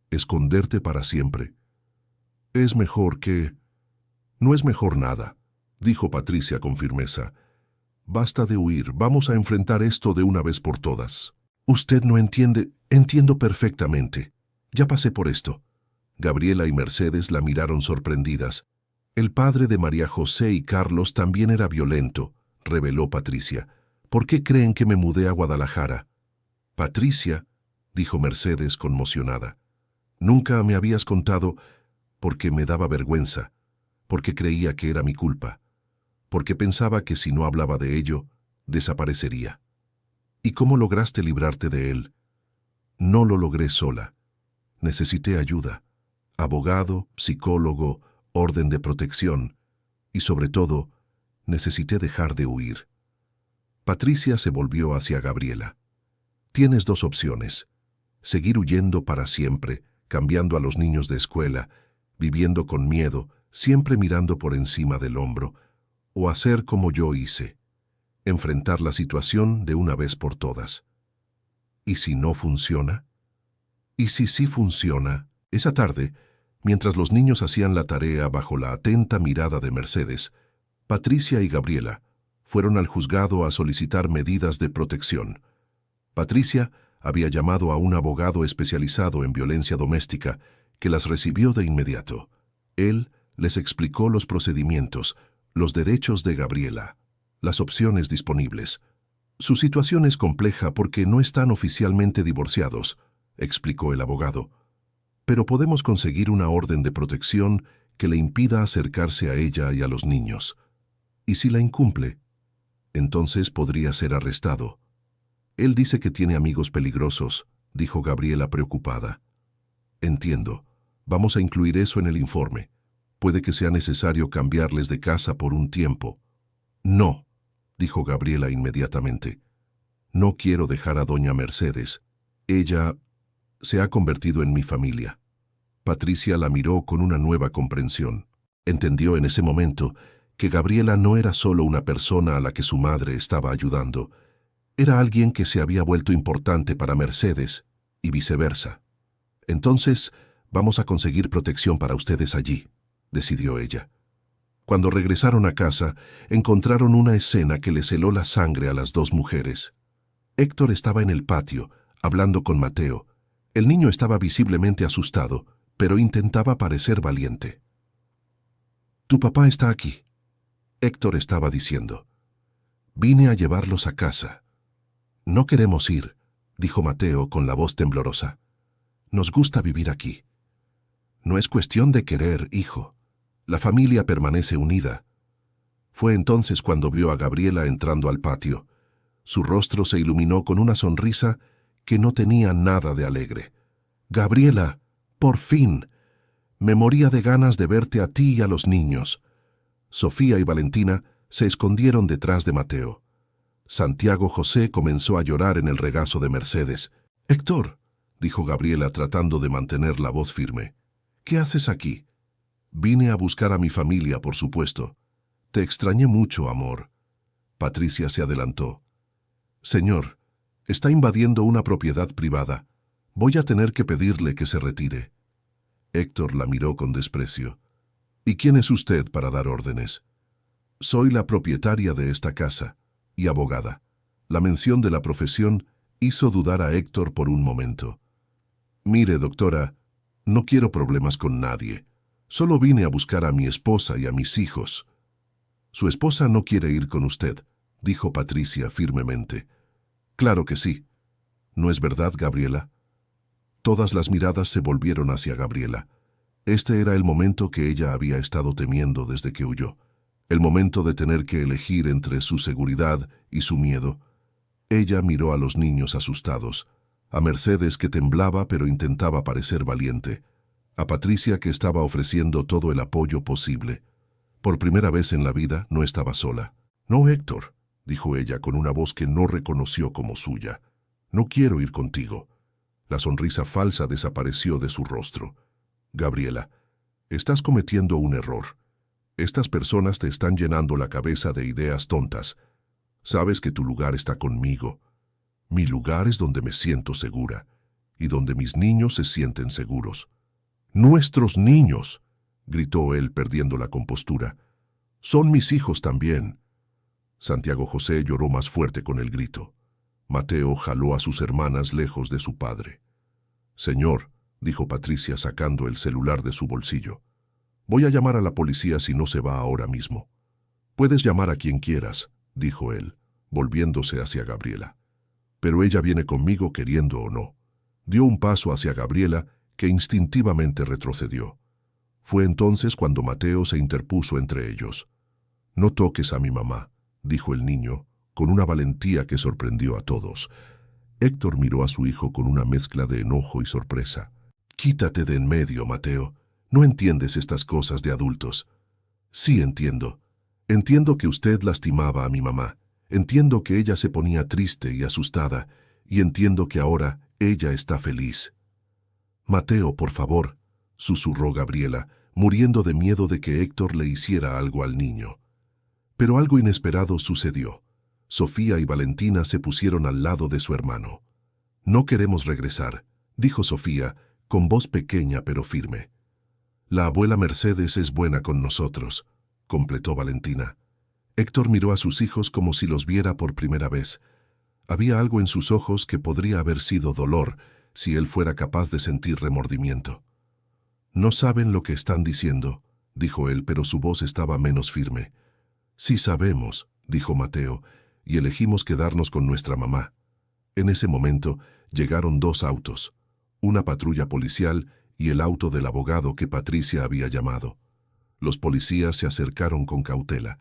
¿Esconderte para siempre? Es mejor que... No es mejor nada, dijo Patricia con firmeza. Basta de huir, vamos a enfrentar esto de una vez por todas. Usted no entiende, entiendo perfectamente. Ya pasé por esto. Gabriela y Mercedes la miraron sorprendidas. El padre de María José y Carlos también era violento, reveló Patricia. ¿Por qué creen que me mudé a Guadalajara? Patricia, dijo Mercedes conmocionada. Nunca me habías contado porque me daba vergüenza, porque creía que era mi culpa, porque pensaba que si no hablaba de ello, desaparecería. ¿Y cómo lograste librarte de él? No lo logré sola. Necesité ayuda. Abogado, psicólogo, orden de protección. Y sobre todo, necesité dejar de huir. Patricia se volvió hacia Gabriela. Tienes 2 opciones. Seguir huyendo para siempre, cambiando a los niños de escuela, viviendo con miedo, siempre mirando por encima del hombro, o hacer como yo hice, enfrentar la situación de una vez por todas. ¿Y si no funciona? ¿Y si sí funciona? Esa tarde, mientras los niños hacían la tarea bajo la atenta mirada de Mercedes, Patricia y Gabriela fueron al juzgado a solicitar medidas de protección. Patricia había llamado a un abogado especializado en violencia doméstica que las recibió de inmediato. Él les explicó los procedimientos, los derechos de Gabriela, las opciones disponibles. Su situación es compleja porque no están oficialmente divorciados, explicó el abogado, pero podemos conseguir una orden de protección que le impida acercarse a ella y a los niños. Y si la incumple, entonces podría ser arrestado. Él dice que tiene amigos peligrosos, dijo Gabriela preocupada. Entiendo. Vamos a incluir eso en el informe. Puede que sea necesario cambiarles de casa por un tiempo. No, dijo Gabriela inmediatamente. No quiero dejar a doña Mercedes. Ella se ha convertido en mi familia. Patricia la miró con una nueva comprensión. Entendió en ese momento que Gabriela no era solo una persona a la que su madre estaba ayudando. Era alguien que se había vuelto importante para Mercedes y viceversa. Entonces, vamos a conseguir protección para ustedes allí, decidió ella. Cuando regresaron a casa, encontraron una escena que les heló la sangre a las dos mujeres. Héctor estaba en el patio, hablando con Mateo. El niño estaba visiblemente asustado, pero intentaba parecer valiente. «Tu papá está aquí», Héctor estaba diciendo. «Vine a llevarlos a casa». «No queremos ir», dijo Mateo con la voz temblorosa. «Nos gusta vivir aquí». «No es cuestión de querer, hijo. La familia permanece unida». Fue entonces cuando vio a Gabriela entrando al patio. Su rostro se iluminó con una sonrisa que no tenía nada de alegre. «Gabriela, por fin. Me moría de ganas de verte a ti y a los niños». Sofía y Valentina se escondieron detrás de Mateo. Santiago José comenzó a llorar en el regazo de Mercedes. «Héctor», dijo Gabriela tratando de mantener la voz firme, «¿qué haces aquí?» «Vine a buscar a mi familia, por supuesto. Te extrañé mucho, amor». Patricia se adelantó. «Señor, está invadiendo una propiedad privada. Voy a tener que pedirle que se retire». Héctor la miró con desprecio. «¿Y quién es usted para dar órdenes?» «Soy la propietaria de esta casa y abogada». La mención de la profesión hizo dudar a Héctor por un momento. «Mire, doctora, no quiero problemas con nadie. Solo vine a buscar a mi esposa y a mis hijos». «Su esposa no quiere ir con usted», dijo Patricia firmemente. «Claro que sí. ¿No es verdad, Gabriela?» Todas las miradas se volvieron hacia Gabriela. Este era el momento que ella había estado temiendo desde que huyó. El momento de tener que elegir entre su seguridad y su miedo. Ella miró a los niños asustados, a Mercedes que temblaba pero intentaba parecer valiente, a Patricia que estaba ofreciendo todo el apoyo posible. Por primera vez en la vida no estaba sola. «No, Héctor», dijo ella con una voz que no reconoció como suya. «No quiero ir contigo». La sonrisa falsa desapareció de su rostro. «Gabriela, estás cometiendo un error. Estas personas te están llenando la cabeza de ideas tontas. Sabes que tu lugar está conmigo. Mi lugar es donde me siento segura y donde mis niños se sienten seguros». «¡Nuestros niños!», gritó él perdiendo la compostura. «Son mis hijos también». Santiago José lloró más fuerte con el grito. Mateo jaló a sus hermanas lejos de su padre. «Señor», dijo Patricia sacando el celular de su bolsillo, «voy a llamar a la policía si no se va ahora mismo». «Puedes llamar a quien quieras», dijo él, volviéndose hacia Gabriela. «Pero ella viene conmigo queriendo o no». Dio un paso hacia Gabriela que instintivamente retrocedió. Fue entonces cuando Mateo se interpuso entre ellos. «No toques a mi mamá», dijo el niño, con una valentía que sorprendió a todos. Héctor miró a su hijo con una mezcla de enojo y sorpresa. «Quítate de en medio, Mateo. No entiendes estas cosas de adultos». «Sí entiendo. Entiendo que usted lastimaba a mi mamá. Entiendo que ella se ponía triste y asustada. Y entiendo que ahora ella está feliz». «Mateo, por favor», susurró Gabriela, muriendo de miedo de que Héctor le hiciera algo al niño. Pero algo inesperado sucedió. Sofía y Valentina se pusieron al lado de su hermano. «No queremos regresar», dijo Sofía, con voz pequeña pero firme. «La abuela Mercedes es buena con nosotros», completó Valentina. Héctor miró a sus hijos como si los viera por primera vez. Había algo en sus ojos que podría haber sido dolor si él fuera capaz de sentir remordimiento. «No saben lo que están diciendo», dijo él, pero su voz estaba menos firme. «Sí sabemos», dijo Mateo, «y elegimos quedarnos con nuestra mamá». En ese momento llegaron dos autos, una patrulla policial y el auto del abogado que Patricia había llamado. Los policías se acercaron con cautela.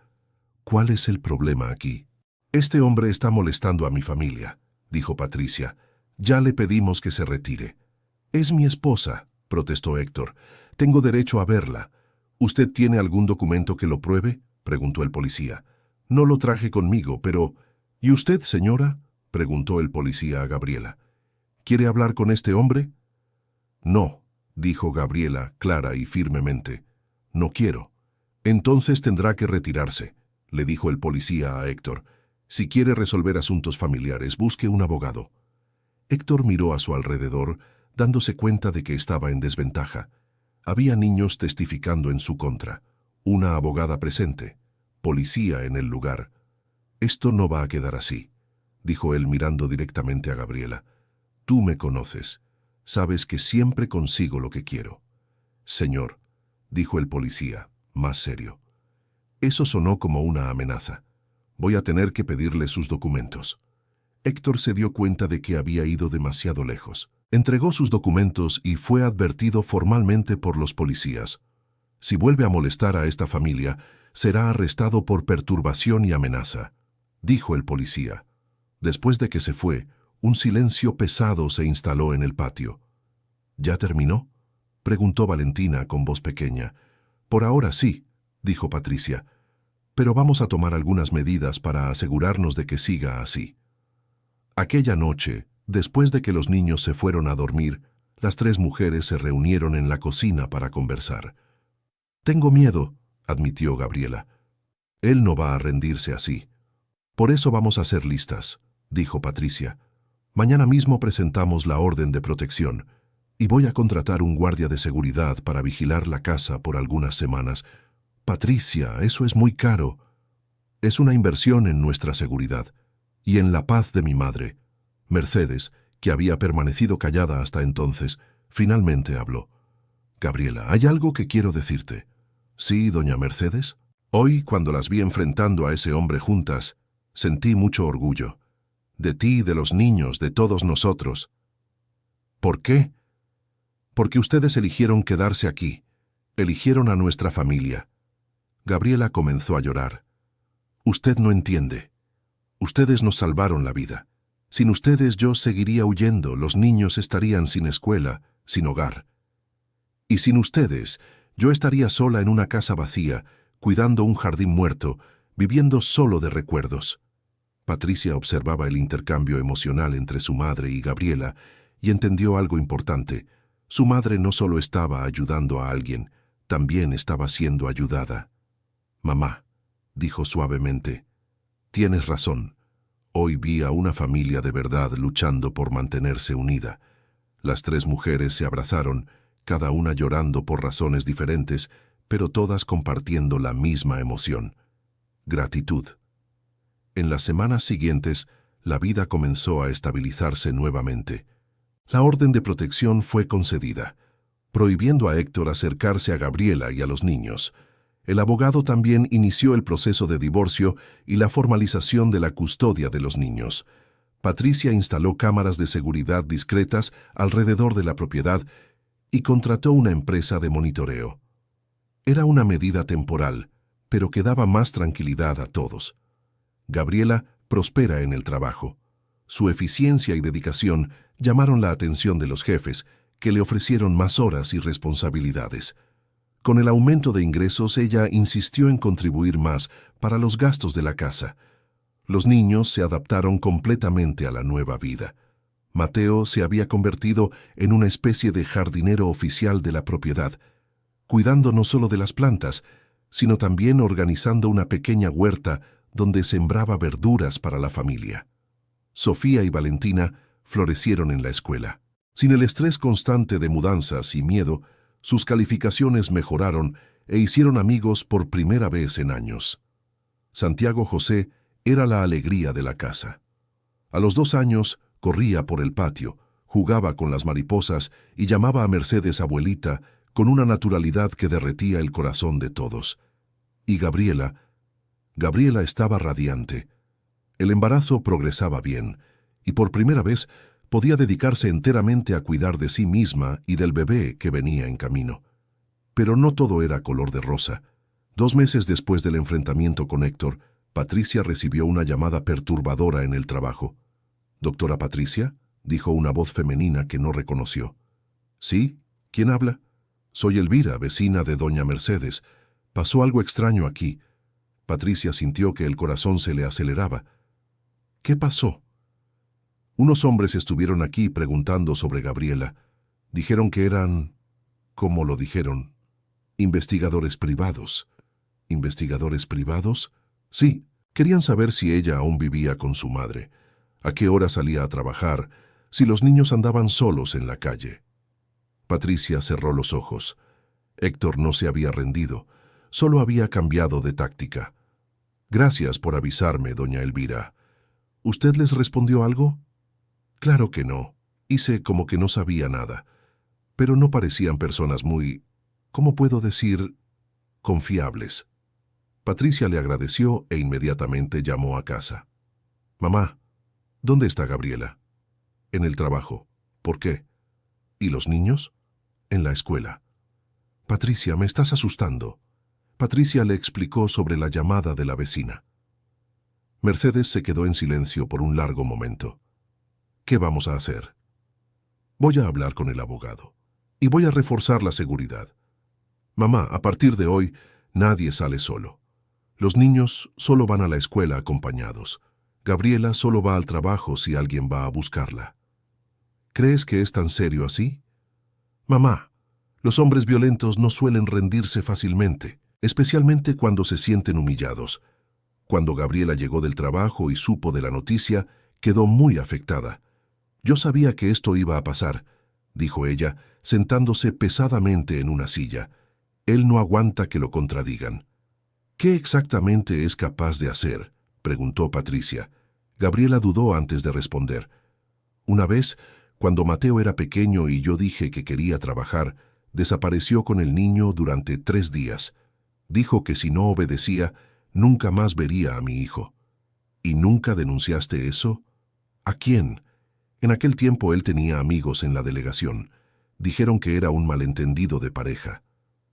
«¿Cuál es el problema aquí?» «Este hombre está molestando a mi familia», dijo Patricia. Ya le pedimos que se retire. Es mi esposa, protestó Héctor. Tengo derecho a verla. ¿Usted tiene algún documento que lo pruebe?, preguntó el policía. No lo traje conmigo, pero... ¿Y usted, señora?, preguntó el policía a Gabriela. ¿Quiere hablar con este hombre? No, dijo Gabriela, clara y firmemente. No quiero. Entonces tendrá que retirarse, le dijo el policía a Héctor. Si quiere resolver asuntos familiares, busque un abogado. Héctor miró a su alrededor, dándose cuenta de que estaba en desventaja. Había niños testificando en su contra, una abogada presente, policía en el lugar. Esto no va a quedar así, dijo él mirando directamente a Gabriela. Tú me conoces. Sabes que siempre consigo lo que quiero. Señor, dijo el policía, más serio. Eso sonó como una amenaza. Voy a tener que pedirle sus documentos. Héctor se dio cuenta de que había ido demasiado lejos. Entregó sus documentos y fue advertido formalmente por los policías. Si vuelve a molestar a esta familia, será arrestado por perturbación y amenaza, dijo el policía. Después de que se fue, un silencio pesado se instaló en el patio. ¿Ya terminó?, preguntó Valentina con voz pequeña. Por ahora sí, dijo Patricia, pero vamos a tomar algunas medidas para asegurarnos de que siga así. Aquella noche, después de que los niños se fueron a dormir, las tres mujeres se reunieron en la cocina para conversar. Tengo miedo, admitió Gabriela. Él no va a rendirse así. Por eso vamos a ser listas, dijo Patricia. Mañana mismo presentamos la orden de protección y voy a contratar un guardia de seguridad para vigilar la casa por algunas semanas. Patricia, eso es muy caro. Es una inversión en nuestra seguridad y en la paz de mi madre. Mercedes, que había permanecido callada hasta entonces, finalmente habló. Gabriela, hay algo que quiero decirte. Sí, doña Mercedes. Hoy, cuando las vi enfrentando a ese hombre juntas, sentí mucho orgullo. De ti, de los niños, de todos nosotros. ¿Por qué? Porque ustedes eligieron quedarse aquí. Eligieron a nuestra familia. Gabriela comenzó a llorar. Usted no entiende. Ustedes nos salvaron la vida. Sin ustedes yo seguiría huyendo, los niños estarían sin escuela, sin hogar. Y sin ustedes, yo estaría sola en una casa vacía, cuidando un jardín muerto, viviendo solo de recuerdos. Patricia observaba el intercambio emocional entre su madre y Gabriela y entendió algo importante. Su madre no solo estaba ayudando a alguien, también estaba siendo ayudada. Mamá, dijo suavemente, tienes razón. Hoy vi a una familia de verdad luchando por mantenerse unida. Las tres mujeres se abrazaron, cada una llorando por razones diferentes, pero todas compartiendo la misma emoción: gratitud. En las semanas siguientes, la vida comenzó a estabilizarse nuevamente. La orden de protección fue concedida, prohibiendo a Héctor acercarse a Gabriela y a los niños. El abogado también inició el proceso de divorcio y la formalización de la custodia de los niños. Patricia instaló cámaras de seguridad discretas alrededor de la propiedad y contrató una empresa de monitoreo. Era una medida temporal, pero que daba más tranquilidad a todos. Gabriela prospera en el trabajo. Su eficiencia y dedicación llamaron la atención de los jefes, que le ofrecieron más horas y responsabilidades. Con el aumento de ingresos, ella insistió en contribuir más para los gastos de la casa. Los niños se adaptaron completamente a la nueva vida. Mateo se había convertido en una especie de jardinero oficial de la propiedad, cuidando no solo de las plantas, sino también organizando una pequeña huerta donde sembraba verduras para la familia. Sofía y Valentina florecieron en la escuela. Sin el estrés constante de mudanzas y miedo, sus calificaciones mejoraron e hicieron amigos por primera vez en años. Santiago José era la alegría de la casa. A los 2 años corría por el patio, jugaba con las mariposas y llamaba a Mercedes abuelita con una naturalidad que derretía el corazón de todos. Y Gabriela estaba radiante. El embarazo progresaba bien y por primera vez podía dedicarse enteramente a cuidar de sí misma y del bebé que venía en camino. Pero no todo era color de rosa. 2 meses después del enfrentamiento con Héctor, Patricia recibió una llamada perturbadora en el trabajo. «Doctora Patricia», dijo una voz femenina que no reconoció. «¿Sí? ¿Quién habla?» «Soy Elvira, vecina de doña Mercedes. Pasó algo extraño aquí». Patricia sintió que el corazón se le aceleraba. «¿Qué pasó?» «Unos hombres estuvieron aquí preguntando sobre Gabriela. Dijeron que eran... ¿Cómo lo dijeron? Investigadores privados». ¿Investigadores privados? Sí, querían saber si ella aún vivía con su madre, a qué hora salía a trabajar, si los niños andaban solos en la calle. Patricia cerró los ojos. Héctor no se había rendido, solo había cambiado de táctica. «Gracias por avisarme, doña Elvira. ¿Usted les respondió algo?» «Claro que no. Hice como que no sabía nada. Pero no parecían personas muy, ¿cómo puedo decir?, confiables». Patricia le agradeció e inmediatamente llamó a casa. «Mamá, ¿dónde está Gabriela?» «En el trabajo». «¿Por qué?» «¿Y los niños?» «En la escuela». «Patricia, me estás asustando». Patricia le explicó sobre la llamada de la vecina. Mercedes se quedó en silencio por un largo momento. «¿Qué vamos a hacer?» «Voy a hablar con el abogado. Y voy a reforzar la seguridad. Mamá, a partir de hoy, nadie sale solo. Los niños solo van a la escuela acompañados. Gabriela solo va al trabajo si alguien va a buscarla». «¿Crees que es tan serio así?» «Mamá, los hombres violentos no suelen rendirse fácilmente, especialmente cuando se sienten humillados. Cuando Gabriela llegó del trabajo y supo de la noticia, quedó muy afectada. Yo sabía que esto iba a pasar», dijo ella, sentándose pesadamente en una silla. «Él no aguanta que lo contradigan». «¿Qué exactamente es capaz de hacer?», preguntó Patricia. Gabriela dudó antes de responder. «Una vez, cuando Mateo era pequeño y yo dije que quería trabajar, desapareció con el niño durante 3 días. Dijo que si no obedecía, nunca más vería a mi hijo». «¿Y nunca denunciaste eso?» «¿A quién?» En aquel tiempo él tenía amigos en la delegación. Dijeron que era un malentendido de pareja».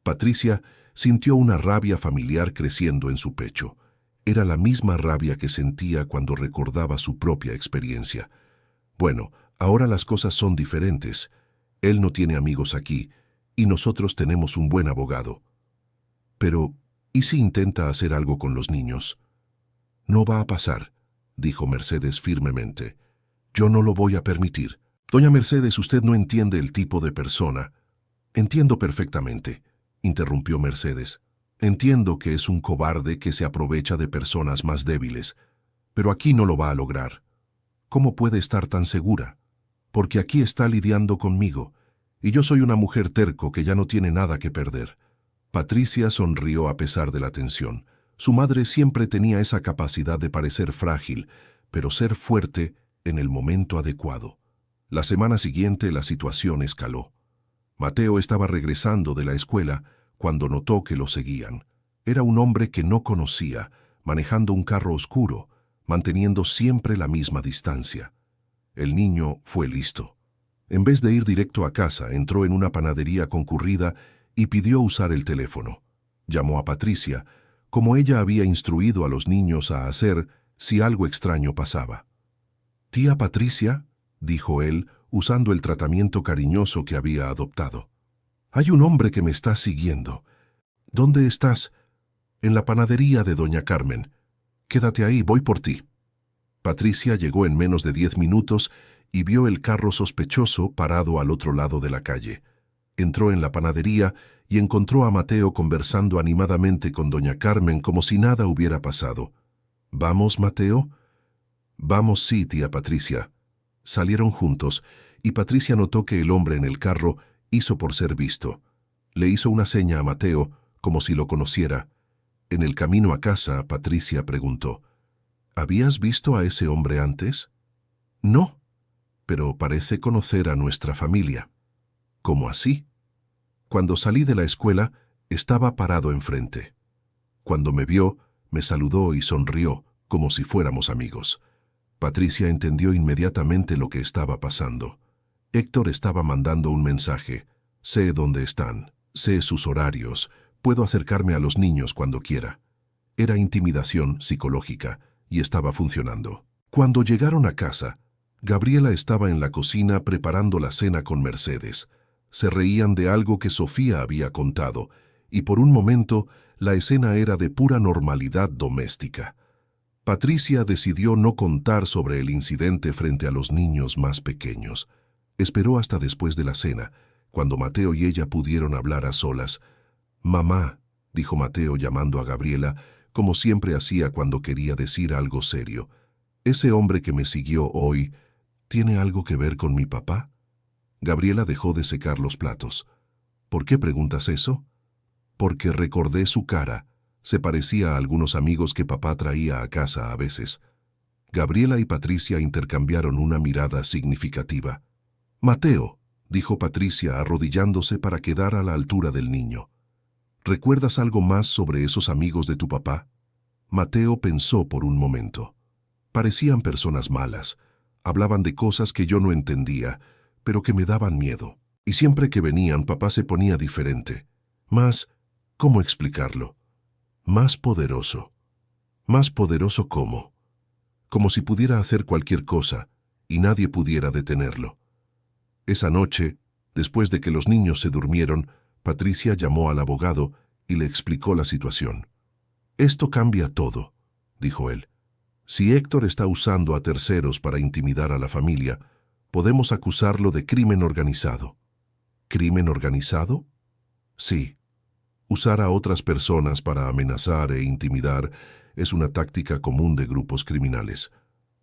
Patricia sintió una rabia familiar creciendo en su pecho. Era la misma rabia que sentía cuando recordaba su propia experiencia. «Bueno, ahora las cosas son diferentes. Él no tiene amigos aquí, y nosotros tenemos un buen abogado». «Pero, ¿y si intenta hacer algo con los niños?» «No va a pasar», dijo Mercedes firmemente. «Yo no lo voy a permitir». «Doña Mercedes, usted no entiende el tipo de persona». «Entiendo perfectamente», interrumpió Mercedes. «Entiendo que es un cobarde que se aprovecha de personas más débiles, pero aquí no lo va a lograr». «¿Cómo puede estar tan segura?» «Porque aquí está lidiando conmigo, y yo soy una mujer terco que ya no tiene nada que perder». Patricia sonrió a pesar de la tensión. Su madre siempre tenía esa capacidad de parecer frágil, pero ser fuerte en el momento adecuado. La semana siguiente la situación escaló. Mateo estaba regresando de la escuela cuando notó que lo seguían. Era un hombre que no conocía, manejando un carro oscuro, manteniendo siempre la misma distancia. El niño fue listo. En vez de ir directo a casa, entró en una panadería concurrida y pidió usar el teléfono. Llamó a Patricia, como ella había instruido a los niños a hacer si algo extraño pasaba. «Tía Patricia», dijo él, usando el tratamiento cariñoso que había adoptado. «Hay un hombre que me está siguiendo». «¿Dónde estás?» «En la panadería de doña Carmen». «Quédate ahí, voy por ti». Patricia llegó en menos de 10 minutos y vio el carro sospechoso parado al otro lado de la calle. Entró en la panadería y encontró a Mateo conversando animadamente con doña Carmen como si nada hubiera pasado. «¿Vamos, Mateo?» «Vamos, sí, tía Patricia». Salieron juntos y Patricia notó que el hombre en el carro hizo por ser visto. Le hizo una seña a Mateo, como si lo conociera. En el camino a casa, Patricia preguntó, «¿Habías visto a ese hombre antes?» «No, pero parece conocer a nuestra familia». «¿Cómo así?» «Cuando salí de la escuela, estaba parado enfrente. Cuando me vio, me saludó y sonrió, como si fuéramos amigos». Patricia entendió inmediatamente lo que estaba pasando. Héctor estaba mandando un mensaje. «Sé dónde están, sé sus horarios, puedo acercarme a los niños cuando quiera». Era intimidación psicológica y estaba funcionando. Cuando llegaron a casa, Gabriela estaba en la cocina preparando la cena con Mercedes. Se reían de algo que Sofía había contado, y por un momento la escena era de pura normalidad doméstica. Patricia decidió no contar sobre el incidente frente a los niños más pequeños. Esperó hasta después de la cena, cuando Mateo y ella pudieron hablar a solas. «Mamá», dijo Mateo llamando a Gabriela, como siempre hacía cuando quería decir algo serio, «ese hombre que me siguió hoy, ¿tiene algo que ver con mi papá?» Gabriela dejó de secar los platos. «¿Por qué preguntas eso?» «Porque recordé su cara. Se parecía a algunos amigos que papá traía a casa a veces». Gabriela y Patricia intercambiaron una mirada significativa. «Mateo», dijo Patricia arrodillándose para quedar a la altura del niño, «¿recuerdas algo más sobre esos amigos de tu papá?» Mateo pensó por un momento. Parecían personas malas. Hablaban de cosas que yo no entendía, pero que me daban miedo. Y siempre que venían, papá se ponía diferente. Más, ¿cómo explicarlo? Más poderoso. ¿Más poderoso cómo? Como si pudiera hacer cualquier cosa, y nadie pudiera detenerlo. Esa noche, después de que los niños se durmieron, Patricia llamó al abogado y le explicó la situación. «Esto cambia todo», dijo él. «Si Héctor está usando a terceros para intimidar a la familia, podemos acusarlo de crimen organizado». ¿Crimen organizado? Sí. Usar a otras personas para amenazar e intimidar es una táctica común de grupos criminales.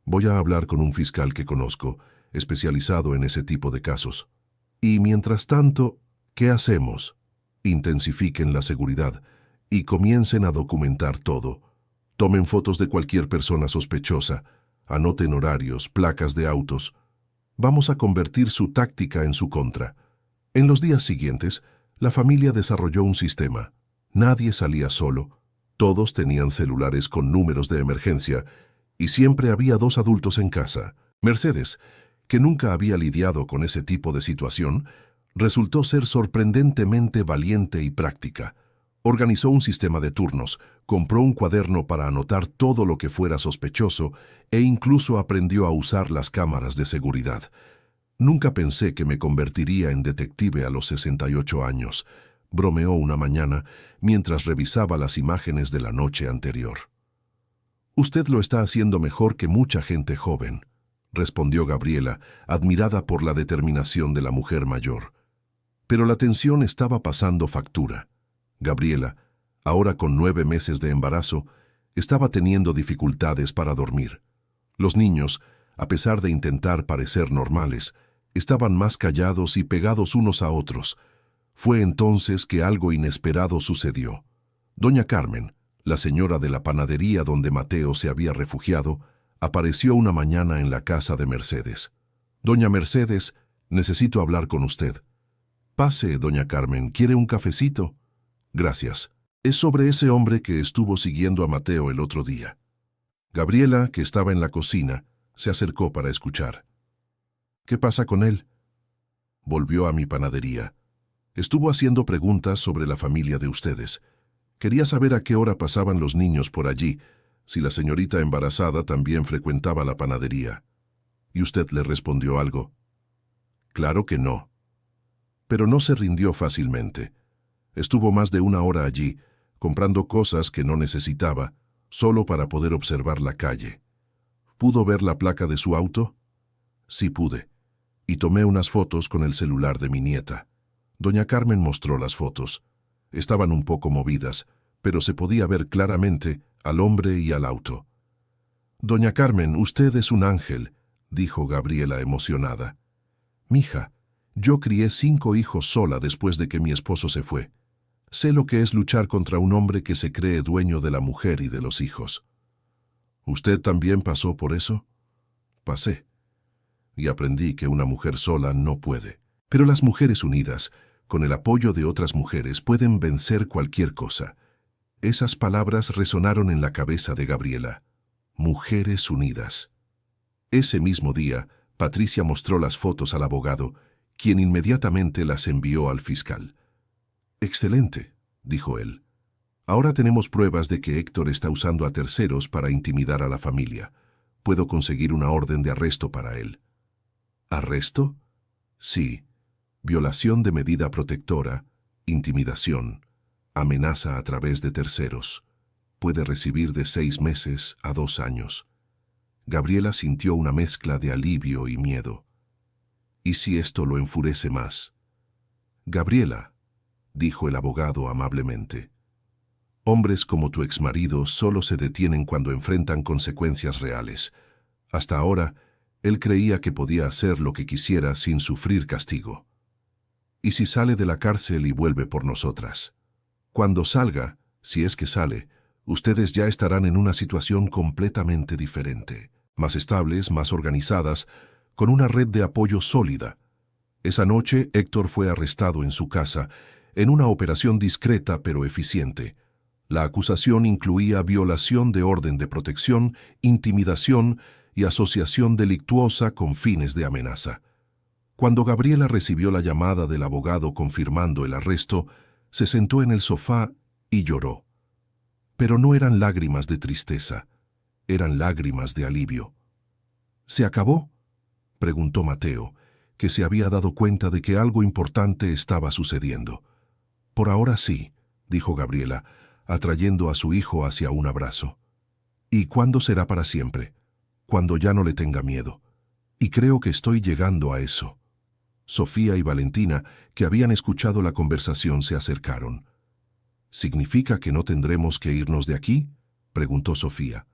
Voy a hablar con un fiscal que conozco, especializado en ese tipo de casos. Y mientras tanto, ¿qué hacemos? Intensifiquen la seguridad y comiencen a documentar todo. Tomen fotos de cualquier persona sospechosa, anoten horarios, placas de autos. Vamos a convertir su táctica en su contra. En los días siguientes, la familia desarrolló un sistema. Nadie salía solo, todos tenían celulares con números de emergencia y siempre había 2 adultos en casa. Mercedes, que nunca había lidiado con ese tipo de situación, resultó ser sorprendentemente valiente y práctica. Organizó un sistema de turnos, compró un cuaderno para anotar todo lo que fuera sospechoso e incluso aprendió a usar las cámaras de seguridad. «Nunca pensé que me convertiría en detective a los 68 años», bromeó una mañana mientras revisaba las imágenes de la noche anterior. «Usted lo está haciendo mejor que mucha gente joven», respondió Gabriela, admirada por la determinación de la mujer mayor. Pero la tensión estaba pasando factura. Gabriela, ahora con 9 meses de embarazo, estaba teniendo dificultades para dormir. Los niños, a pesar de intentar parecer normales, estaban más callados y pegados unos a otros. Fue entonces que algo inesperado sucedió. Doña Carmen, la señora de la panadería donde Mateo se había refugiado, apareció una mañana en la casa de Mercedes. «Doña Mercedes, necesito hablar con usted». «Pase, doña Carmen, ¿quiere un cafecito?» «Gracias. Es sobre ese hombre que estuvo siguiendo a Mateo el otro día». Gabriela, que estaba en la cocina, se acercó para escuchar. «¿Qué pasa con él?» «Volvió a mi panadería. Estuvo haciendo preguntas sobre la familia de ustedes. Quería saber a qué hora pasaban los niños por allí, si la señorita embarazada también frecuentaba la panadería. ¿Y usted le respondió algo?» «Claro que no». Pero no se rindió fácilmente. Estuvo más de 1 hora allí, comprando cosas que no necesitaba, solo para poder observar la calle. ¿Pudo ver la placa de su auto? Sí pude, y tomé unas fotos con el celular de mi nieta. Doña Carmen mostró las fotos. Estaban un poco movidas, pero se podía ver claramente al hombre y al auto. «Doña Carmen, usted es un ángel», dijo Gabriela emocionada. «Mija, yo crié 5 hijos sola después de que mi esposo se fue. Sé lo que es luchar contra un hombre que se cree dueño de la mujer y de los hijos». «¿Usted también pasó por eso?» «Pasé. Y aprendí que una mujer sola no puede. Pero las mujeres unidas, con el apoyo de otras mujeres, pueden vencer cualquier cosa». Esas palabras resonaron en la cabeza de Gabriela. Mujeres unidas. Ese mismo día, Patricia mostró las fotos al abogado, quien inmediatamente las envió al fiscal. «Excelente», dijo él. «Ahora tenemos pruebas de que Héctor está usando a terceros para intimidar a la familia. Puedo conseguir una orden de arresto para él». ¿Arresto? Sí. Violación de medida protectora, intimidación, amenaza a través de terceros. Puede recibir de 6 meses a 2 años. Gabriela sintió una mezcla de alivio y miedo. ¿Y si esto lo enfurece más? Gabriela, dijo el abogado amablemente, hombres como tu exmarido solo se detienen cuando enfrentan consecuencias reales. Hasta ahora, él creía que podía hacer lo que quisiera sin sufrir castigo. ¿Y si sale de la cárcel y vuelve por nosotras? Cuando salga, si es que sale, ustedes ya estarán en una situación completamente diferente, más estables, más organizadas, con una red de apoyo sólida. Esa noche, Héctor fue arrestado en su casa, en una operación discreta pero eficiente. La acusación incluía violación de orden de protección, intimidación y asociación delictuosa con fines de amenaza. Cuando Gabriela recibió la llamada del abogado confirmando el arresto, se sentó en el sofá y lloró. Pero no eran lágrimas de tristeza, eran lágrimas de alivio. ¿Se acabó?, preguntó Mateo, que se había dado cuenta de que algo importante estaba sucediendo. Por ahora sí, dijo Gabriela, atrayendo a su hijo hacia un abrazo. ¿Y cuándo será para siempre? Cuando ya no le tenga miedo. Y creo que estoy llegando a eso. Sofía y Valentina, que habían escuchado la conversación, se acercaron. ¿Significa que no tendremos que irnos de aquí?, preguntó Sofía.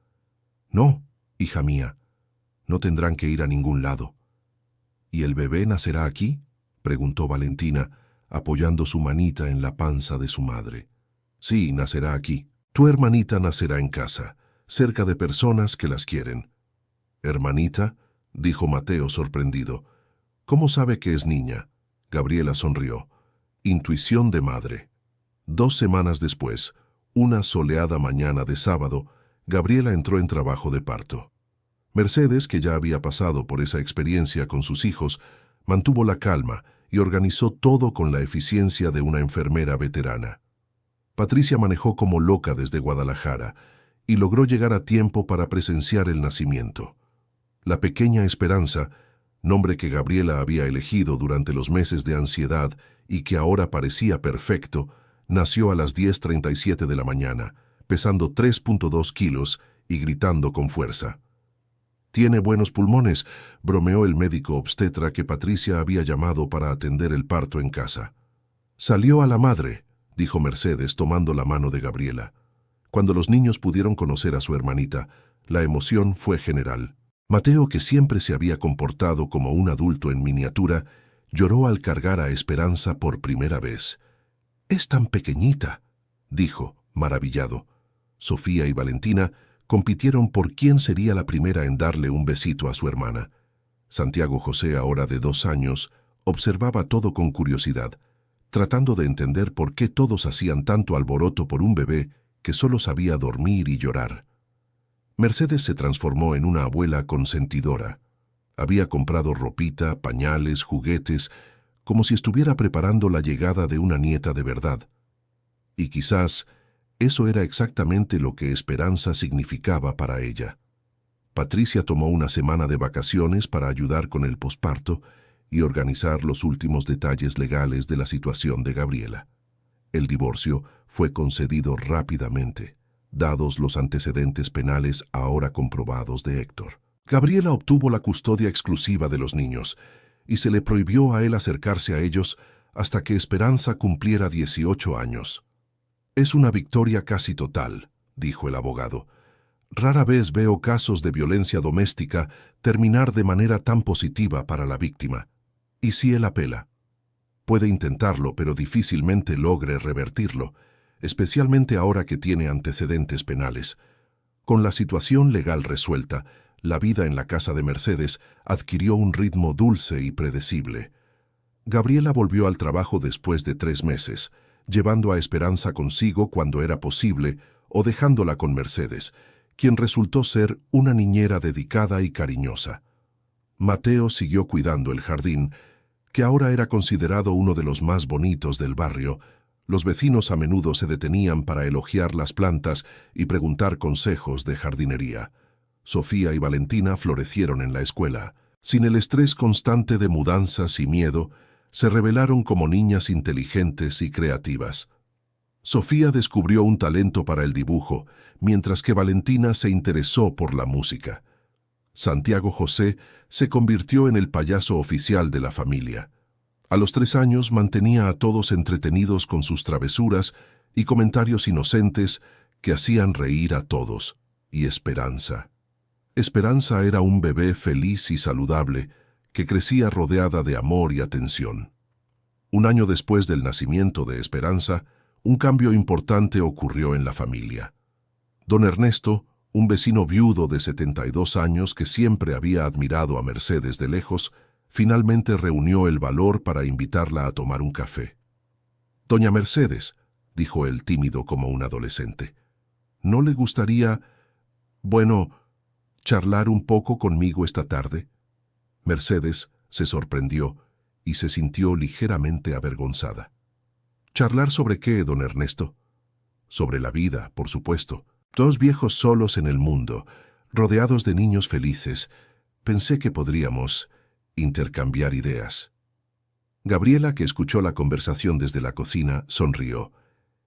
No, hija mía, no tendrán que ir a ningún lado. ¿Y el bebé nacerá aquí?, preguntó Valentina, apoyando su manita en la panza de su madre. Sí, nacerá aquí. Tu hermanita nacerá en casa, cerca de personas que las quieren. ¿Hermanita?, dijo Mateo sorprendido. ¿Cómo sabe que es niña? Gabriela sonrió. Intuición de madre. 2 semanas después, una soleada mañana de sábado, Gabriela entró en trabajo de parto. Mercedes, que ya había pasado por esa experiencia con sus hijos, mantuvo la calma y organizó todo con la eficiencia de una enfermera veterana. Patricia manejó como loca desde Guadalajara y logró llegar a tiempo para presenciar el nacimiento. La pequeña Esperanza, nombre que Gabriela había elegido durante los meses de ansiedad y que ahora parecía perfecto, nació a las 10:37 de la mañana, pesando 3.2 kilos y gritando con fuerza. «Tiene buenos pulmones», bromeó el médico obstetra que Patricia había llamado para atender el parto en casa. «Salió a la madre», dijo Mercedes tomando la mano de Gabriela. Cuando los niños pudieron conocer a su hermanita, la emoción fue general. Mateo, que siempre se había comportado como un adulto en miniatura, lloró al cargar a Esperanza por primera vez. «Es tan pequeñita», dijo, maravillado. Sofía y Valentina compitieron por quién sería la primera en darle un besito a su hermana. Santiago José, ahora de 2 años, observaba todo con curiosidad, tratando de entender por qué todos hacían tanto alboroto por un bebé que solo sabía dormir y llorar. Mercedes se transformó en una abuela consentidora. Había comprado ropita, pañales, juguetes, como si estuviera preparando la llegada de una nieta de verdad. Y quizás eso era exactamente lo que Esperanza significaba para ella. Patricia tomó una semana de vacaciones para ayudar con el posparto y organizar los últimos detalles legales de la situación de Gabriela. El divorcio fue concedido rápidamente, dados los antecedentes penales ahora comprobados de Héctor. Gabriela obtuvo la custodia exclusiva de los niños y se le prohibió a él acercarse a ellos hasta que Esperanza cumpliera 18 años. «Es una victoria casi total», dijo el abogado. «Rara vez veo casos de violencia doméstica terminar de manera tan positiva para la víctima. ¿Y si él apela? Puede intentarlo, pero difícilmente logre revertirlo, especialmente ahora que tiene antecedentes penales. Con la situación legal resuelta, la vida en la casa de Mercedes adquirió un ritmo dulce y predecible. Gabriela volvió al trabajo después de 3 meses, llevando a Esperanza consigo cuando era posible o dejándola con Mercedes, quien resultó ser una niñera dedicada y cariñosa. Mateo siguió cuidando el jardín, que ahora era considerado uno de los más bonitos del barrio. Los vecinos a menudo se detenían para elogiar las plantas y preguntar consejos de jardinería. Sofía y Valentina florecieron en la escuela. Sin el estrés constante de mudanzas y miedo, se revelaron como niñas inteligentes y creativas. Sofía descubrió un talento para el dibujo, mientras que Valentina se interesó por la música. Santiago José se convirtió en el payaso oficial de la familia. A los 3 años mantenía a todos entretenidos con sus travesuras y comentarios inocentes que hacían reír a todos. Y Esperanza. Esperanza era un bebé feliz y saludable que crecía rodeada de amor y atención. Un año después del nacimiento de Esperanza, un cambio importante ocurrió en la familia. Don Ernesto, un vecino viudo de 72 años que siempre había admirado a Mercedes de lejos, finalmente reunió el valor para invitarla a tomar un café. «Doña Mercedes», dijo él tímido como un adolescente, «¿no le gustaría, charlar un poco conmigo esta tarde?» Mercedes se sorprendió y se sintió ligeramente avergonzada. «¿Charlar sobre qué, don Ernesto?» «Sobre la vida, por supuesto. 2 viejos solos en el mundo, rodeados de niños felices. Pensé que podríamos intercambiar ideas». Gabriela, que escuchó la conversación desde la cocina, sonrió.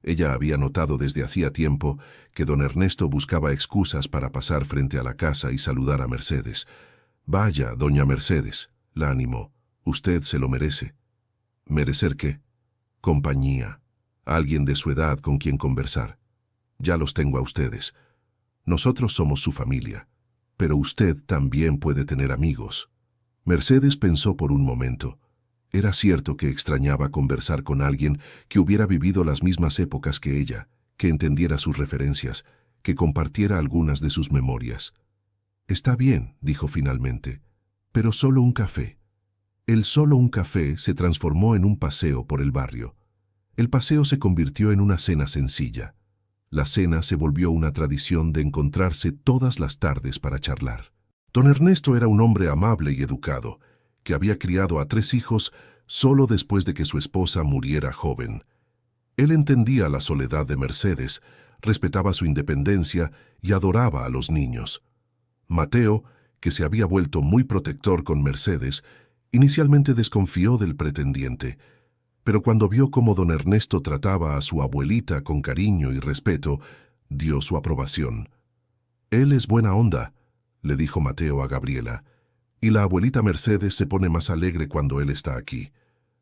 Ella había notado desde hacía tiempo que don Ernesto buscaba excusas para pasar frente a la casa y saludar a Mercedes. «Vaya, doña Mercedes», la animó, «usted se lo merece». «¿Merecer qué?» «Compañía. Alguien de su edad con quien conversar. Ya los tengo a ustedes. Nosotros somos su familia, pero usted también puede tener amigos». Mercedes pensó por un momento. Era cierto que extrañaba conversar con alguien que hubiera vivido las mismas épocas que ella, que entendiera sus referencias, que compartiera algunas de sus memorias. «Está bien», dijo finalmente, «pero solo un café». El solo un café se transformó en un paseo por el barrio. El paseo se convirtió en una cena sencilla. La cena se volvió una tradición de encontrarse todas las tardes para charlar. Don Ernesto era un hombre amable y educado, que había criado a 3 hijos solo después de que su esposa muriera joven. Él entendía la soledad de Mercedes, respetaba su independencia y adoraba a los niños. Mateo, que se había vuelto muy protector con Mercedes, inicialmente desconfió del pretendiente, pero cuando vio cómo don Ernesto trataba a su abuelita con cariño y respeto, dio su aprobación. «Él es buena onda», le dijo Mateo a Gabriela, «y la abuelita Mercedes se pone más alegre cuando él está aquí.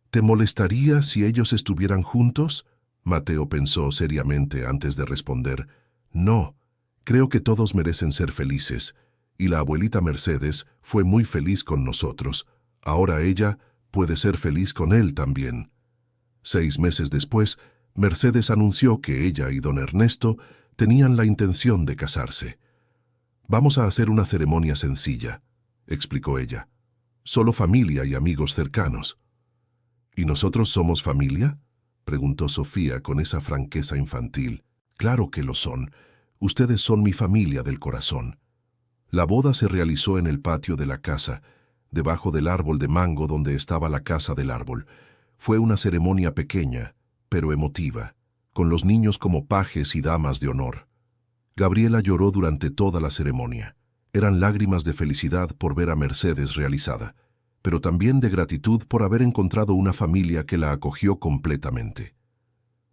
¿Te molestaría si ellos estuvieran juntos?» Mateo pensó seriamente antes de responder. «No, creo que todos merecen ser felices, y la abuelita Mercedes fue muy feliz con nosotros. Ahora ella puede ser feliz con él también». 6 meses después, Mercedes anunció que ella y don Ernesto tenían la intención de casarse. «Vamos a hacer una ceremonia sencilla», explicó ella. «Solo familia y amigos cercanos». «¿Y nosotros somos familia?», preguntó Sofía con esa franqueza infantil. «Claro que lo son. Ustedes son mi familia del corazón». La boda se realizó en el patio de la casa, debajo del árbol de mango donde estaba la casa del árbol. Fue una ceremonia pequeña, pero emotiva, con los niños como pajes y damas de honor. Gabriela lloró durante toda la ceremonia. Eran lágrimas de felicidad por ver a Mercedes realizada, pero también de gratitud por haber encontrado una familia que la acogió completamente.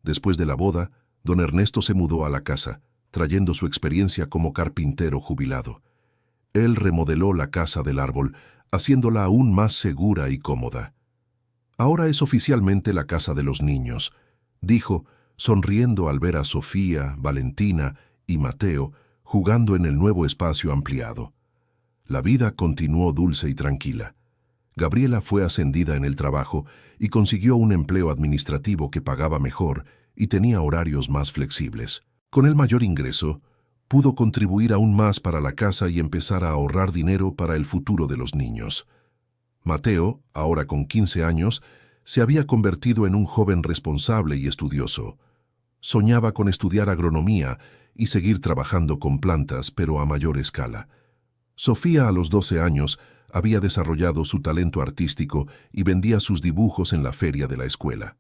Después de la boda, don Ernesto se mudó a la casa, trayendo su experiencia como carpintero jubilado. Él remodeló la casa del árbol, haciéndola aún más segura y cómoda. «Ahora es oficialmente la casa de los niños», dijo, sonriendo al ver a Sofía, Valentina y Mateo jugando en el nuevo espacio ampliado. La vida continuó dulce y tranquila. Gabriela fue ascendida en el trabajo y consiguió un empleo administrativo que pagaba mejor y tenía horarios más flexibles. Con el mayor ingreso, pudo contribuir aún más para la casa y empezar a ahorrar dinero para el futuro de los niños. Mateo, ahora con 15 años, se había convertido en un joven responsable y estudioso. Soñaba con estudiar agronomía y seguir trabajando con plantas, pero a mayor escala. Sofía, a los 12 años, había desarrollado su talento artístico y vendía sus dibujos en la feria de la escuela.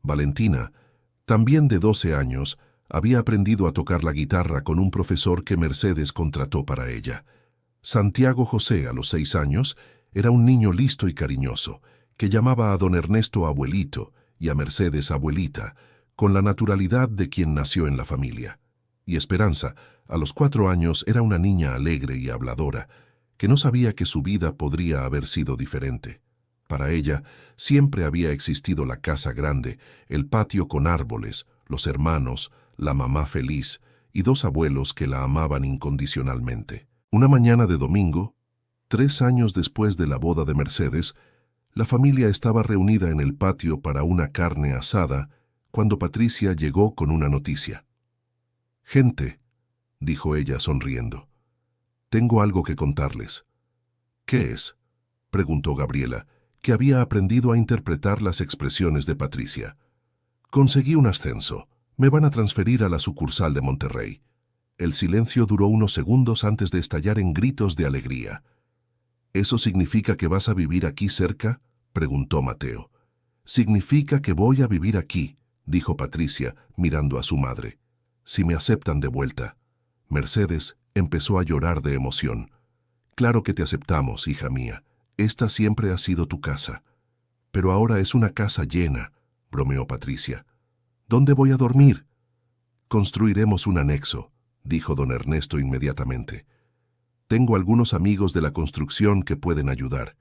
Valentina, también de 12 años, había aprendido a tocar la guitarra con un profesor que Mercedes contrató para ella. Santiago José, a los 6 años, Era un niño listo y cariñoso, que llamaba a don Ernesto abuelito y a Mercedes abuelita, con la naturalidad de quien nació en la familia. Y Esperanza, a los 4 años, era una niña alegre y habladora, que no sabía que su vida podría haber sido diferente. Para ella, siempre había existido la casa grande, el patio con árboles, los hermanos, la mamá feliz y 2 abuelos que la amaban incondicionalmente. Una mañana de domingo, 3 años después de la boda de Mercedes, la familia estaba reunida en el patio para una carne asada cuando Patricia llegó con una noticia. «Gente», dijo ella sonriendo, «tengo algo que contarles». «¿Qué es?», preguntó Gabriela, que había aprendido a interpretar las expresiones de Patricia. «Conseguí un ascenso. Me van a transferir a la sucursal de Monterrey». El silencio duró unos segundos antes de estallar en gritos de alegría. «¿Eso significa que vas a vivir aquí cerca?», preguntó Mateo. «Significa que voy a vivir aquí», dijo Patricia, mirando a su madre. «Si me aceptan de vuelta». Mercedes empezó a llorar de emoción. «Claro que te aceptamos, hija mía. Esta siempre ha sido tu casa». «Pero ahora es una casa llena», bromeó Patricia. «¿Dónde voy a dormir?». «Construiremos un anexo», dijo don Ernesto inmediatamente. «Tengo algunos amigos de la construcción que pueden ayudar».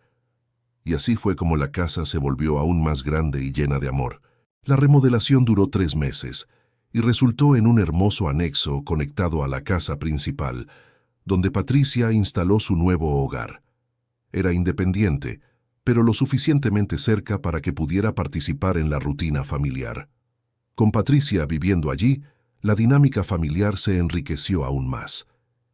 Y así fue como la casa se volvió aún más grande y llena de amor. La remodelación duró 3 meses y resultó en un hermoso anexo conectado a la casa principal, donde Patricia instaló su nuevo hogar. Era independiente, pero lo suficientemente cerca para que pudiera participar en la rutina familiar. Con Patricia viviendo allí, la dinámica familiar se enriqueció aún más.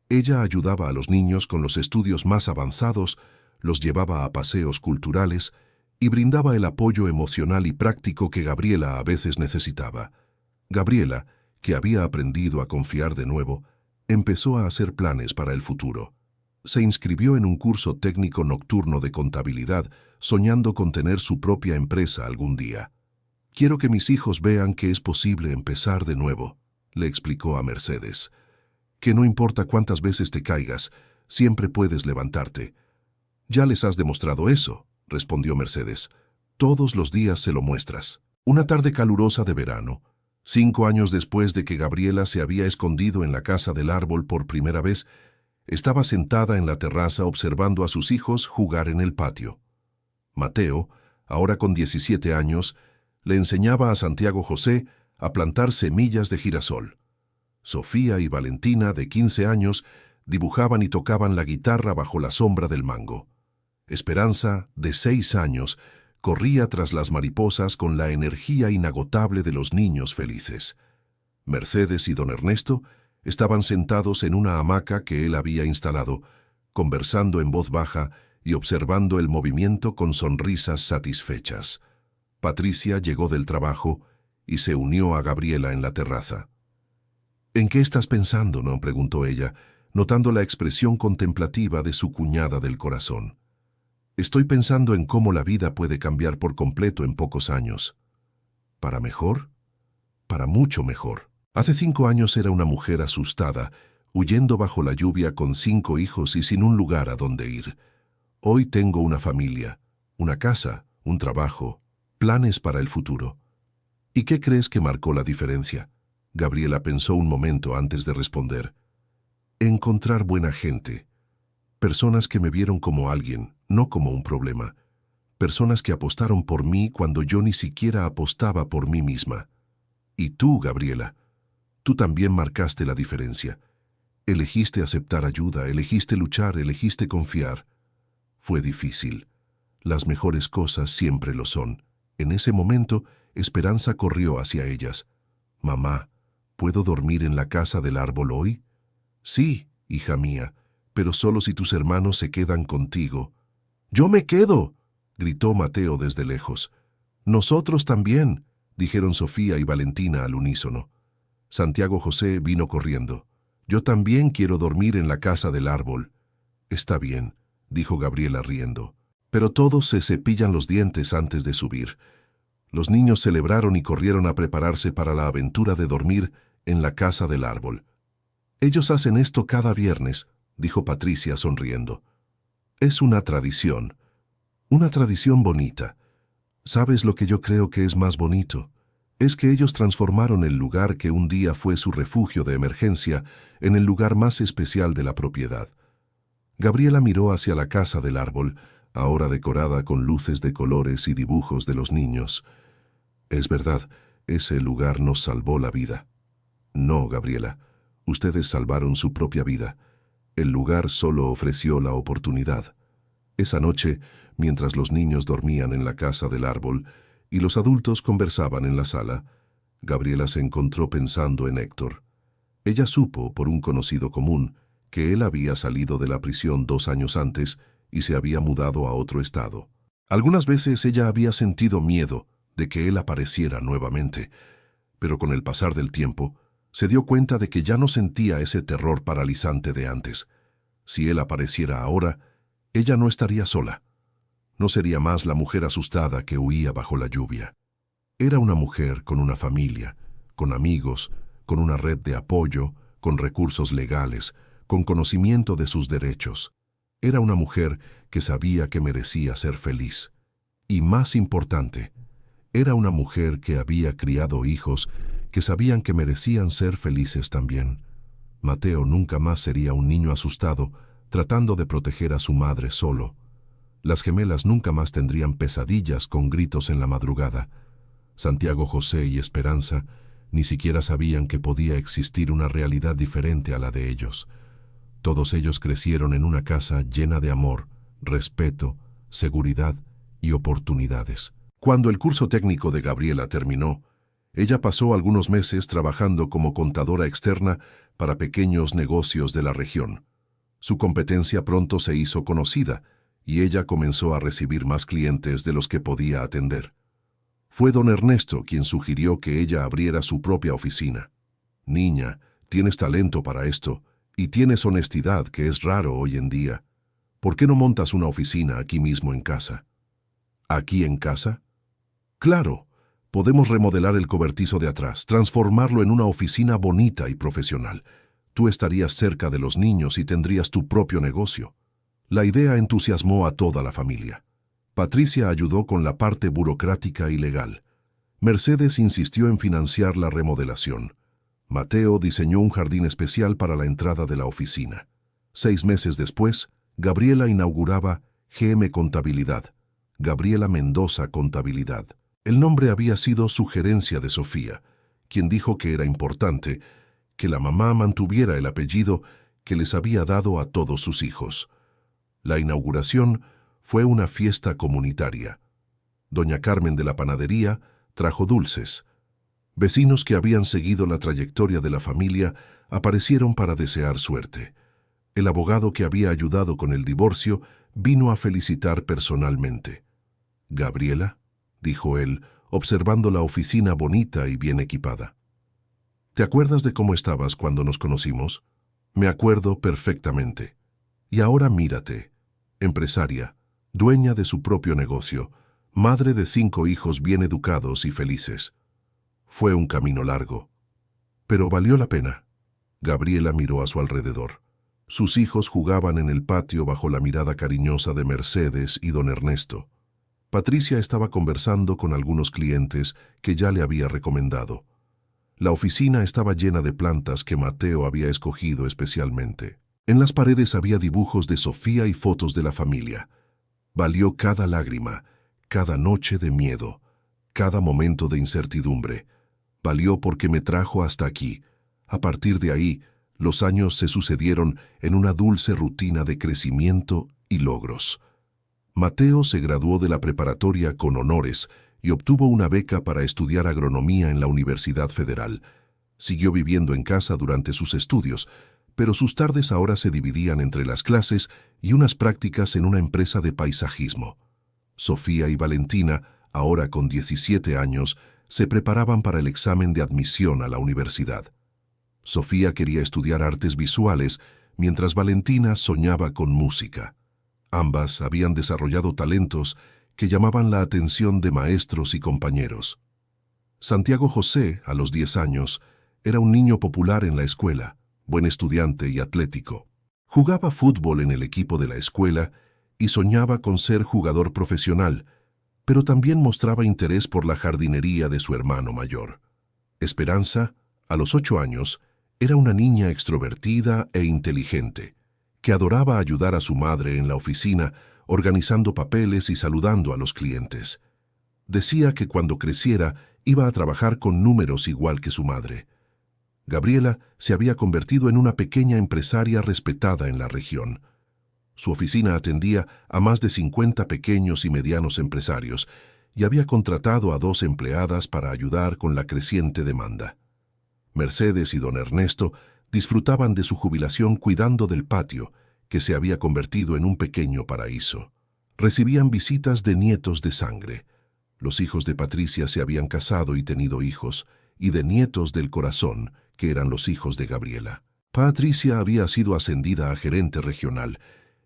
Ella ayudaba a los niños con los estudios más avanzados, los llevaba a paseos culturales y brindaba el apoyo emocional y práctico que Gabriela a veces necesitaba. Gabriela, que había aprendido a confiar de nuevo, empezó a hacer planes para el futuro. Se inscribió en un curso técnico nocturno de contabilidad, soñando con tener su propia empresa algún día. «Quiero que mis hijos vean que es posible empezar de nuevo», le explicó a Mercedes. «Que no importa cuántas veces te caigas, siempre puedes levantarte». «Ya les has demostrado eso», respondió Mercedes. «Todos los días se lo muestras». Una tarde calurosa de verano, 5 años después de que Gabriela se había escondido en la casa del árbol por primera vez, estaba sentada en la terraza observando a sus hijos jugar en el patio. Mateo, ahora con 17 años, le enseñaba a Santiago José a plantar semillas de girasol. Sofía y Valentina, de 15 años, dibujaban y tocaban la guitarra bajo la sombra del mango. Esperanza, de 6 años, corría tras las mariposas con la energía inagotable de los niños felices. Mercedes y don Ernesto estaban sentados en una hamaca que él había instalado, conversando en voz baja y observando el movimiento con sonrisas satisfechas. Patricia llegó del trabajo y se unió a Gabriela en la terraza. «¿En qué estás pensando?», no?, preguntó ella, notando la expresión contemplativa de su cuñada del corazón. «Estoy pensando en cómo la vida puede cambiar por completo en pocos años». «¿Para mejor?». «Para mucho mejor». Hace 5 años era una mujer asustada, huyendo bajo la lluvia con 5 hijos y sin un lugar a donde ir. Hoy tengo una familia, una casa, un trabajo, planes para el futuro. ¿Y qué crees que marcó la diferencia?». Gabriela pensó un momento antes de responder. «Encontrar buena gente. Personas que me vieron como alguien, no como un problema. Personas que apostaron por mí cuando yo ni siquiera apostaba por mí misma. Y tú, Gabriela, tú también marcaste la diferencia. Elegiste aceptar ayuda, elegiste luchar, elegiste confiar. Fue difícil. Las mejores cosas siempre lo son». En ese momento, Esperanza corrió hacia ellas. «Mamá, ¿puedo dormir en la casa del árbol hoy?». «Sí, hija mía, pero solo si tus hermanos se quedan contigo». «¡Yo me quedo!», gritó Mateo desde lejos. «Nosotros también», dijeron Sofía y Valentina al unísono. Santiago José vino corriendo. «Yo también quiero dormir en la casa del árbol». «Está bien», dijo Gabriela riendo. «Pero todos se cepillan los dientes antes de subir». Los niños celebraron y corrieron a prepararse para la aventura de dormir en la casa del árbol. «Ellos hacen esto cada viernes», dijo Patricia sonriendo. «Es una tradición», Una tradición bonita. ¿Sabes lo que yo creo que es más bonito? Es que ellos transformaron el lugar que un día fue su refugio de emergencia en el lugar más especial de la propiedad. Gabriela miró hacia la casa del árbol, ahora decorada con luces de colores y dibujos de los niños. Es verdad, ese lugar nos salvó la vida. No, Gabriela, ustedes salvaron su propia vida. El lugar solo ofreció la oportunidad. Esa noche, mientras los niños dormían en la casa del árbol y los adultos conversaban en la sala, Gabriela se encontró pensando en Héctor. Ella supo, por un conocido común, que él había salido de la prisión 2 años antes y se había mudado a otro estado. Algunas veces ella había sentido miedo de que él apareciera nuevamente, pero con el pasar del tiempo, se dio cuenta de que ya no sentía ese terror paralizante de antes. Si él apareciera ahora, ella no estaría sola. No sería más la mujer asustada que huía bajo la lluvia. Era una mujer con una familia, con amigos, con una red de apoyo, con recursos legales, con conocimiento de sus derechos. Era una mujer que sabía que merecía ser feliz. Y más importante, era una mujer que había criado hijos que sabían que merecían ser felices también. Mateo nunca más sería un niño asustado tratando de proteger a su madre solo. Las gemelas nunca más tendrían pesadillas con gritos en la madrugada. Santiago, José y Esperanza ni siquiera sabían que podía existir una realidad diferente a la de ellos. Todos ellos crecieron en una casa llena de amor, respeto, seguridad y oportunidades. Cuando el curso técnico de Gabriela terminó, ella pasó algunos meses trabajando como contadora externa para pequeños negocios de la región. Su competencia pronto se hizo conocida y ella comenzó a recibir más clientes de los que podía atender. Fue don Ernesto quien sugirió que ella abriera su propia oficina. «Niña, tienes talento para esto y tienes honestidad, que es raro hoy en día. ¿Por qué no montas una oficina aquí mismo en casa?» «¿Aquí en casa?» «Claro, podemos remodelar el cobertizo de atrás, transformarlo en una oficina bonita y profesional. Tú estarías cerca de los niños y tendrías tu propio negocio». La idea entusiasmó a toda la familia. Patricia ayudó con la parte burocrática y legal. Mercedes insistió en financiar la remodelación. Mateo diseñó un jardín especial para la entrada de la oficina. 6 meses después, Gabriela inauguraba GM Contabilidad, Gabriela Mendoza Contabilidad. El nombre había sido sugerencia de Sofía, quien dijo que era importante que la mamá mantuviera el apellido que les había dado a todos sus hijos. La inauguración fue una fiesta comunitaria. Doña Carmen de la panadería trajo dulces. Vecinos que habían seguido la trayectoria de la familia aparecieron para desear suerte. El abogado que había ayudado con el divorcio vino a felicitar personalmente. «Gabriela», dijo él, observando la oficina bonita y bien equipada. «¿Te acuerdas de cómo estabas cuando nos conocimos?» «Me acuerdo perfectamente. Y ahora mírate, empresaria, dueña de su propio negocio, madre de 5 hijos bien educados y felices». Fue un camino largo, pero valió la pena. Gabriela miró a su alrededor. Sus hijos jugaban en el patio bajo la mirada cariñosa de Mercedes y don Ernesto. Patricia estaba conversando con algunos clientes que ya le había recomendado. La oficina estaba llena de plantas que Mateo había escogido especialmente. En las paredes había dibujos de Sofía y fotos de la familia. Valió cada lágrima, cada noche de miedo, cada momento de incertidumbre. Valió porque me trajo hasta aquí. A partir de ahí, los años se sucedieron en una dulce rutina de crecimiento y logros. Mateo se graduó de la preparatoria con honores y obtuvo una beca para estudiar agronomía en la Universidad Federal. Siguió viviendo en casa durante sus estudios, pero sus tardes ahora se dividían entre las clases y unas prácticas en una empresa de paisajismo. Sofía y Valentina, ahora con 17 años, se preparaban para el examen de admisión a la universidad. Sofía quería estudiar artes visuales, mientras Valentina soñaba con música. Ambas habían desarrollado talentos que llamaban la atención de maestros y compañeros. Santiago José, a los 10 años, era un niño popular en la escuela, buen estudiante y atlético. Jugaba fútbol en el equipo de la escuela y soñaba con ser jugador profesional, pero también mostraba interés por la jardinería de su hermano mayor. Esperanza, a los 8 años, era una niña extrovertida e inteligente, que adoraba ayudar a su madre en la oficina, organizando papeles y saludando a los clientes. Decía que cuando creciera iba a trabajar con números igual que su madre. Gabriela se había convertido en una pequeña empresaria respetada en la región. Su oficina atendía a más de 50 pequeños y medianos empresarios y había contratado a 2 empleadas para ayudar con la creciente demanda. Mercedes y don Ernesto disfrutaban de su jubilación cuidando del patio, que se había convertido en un pequeño paraíso. Recibían visitas de nietos de sangre. Los hijos de Patricia se habían casado y tenido hijos, y de nietos del corazón, que eran los hijos de Gabriela. Patricia había sido ascendida a gerente regional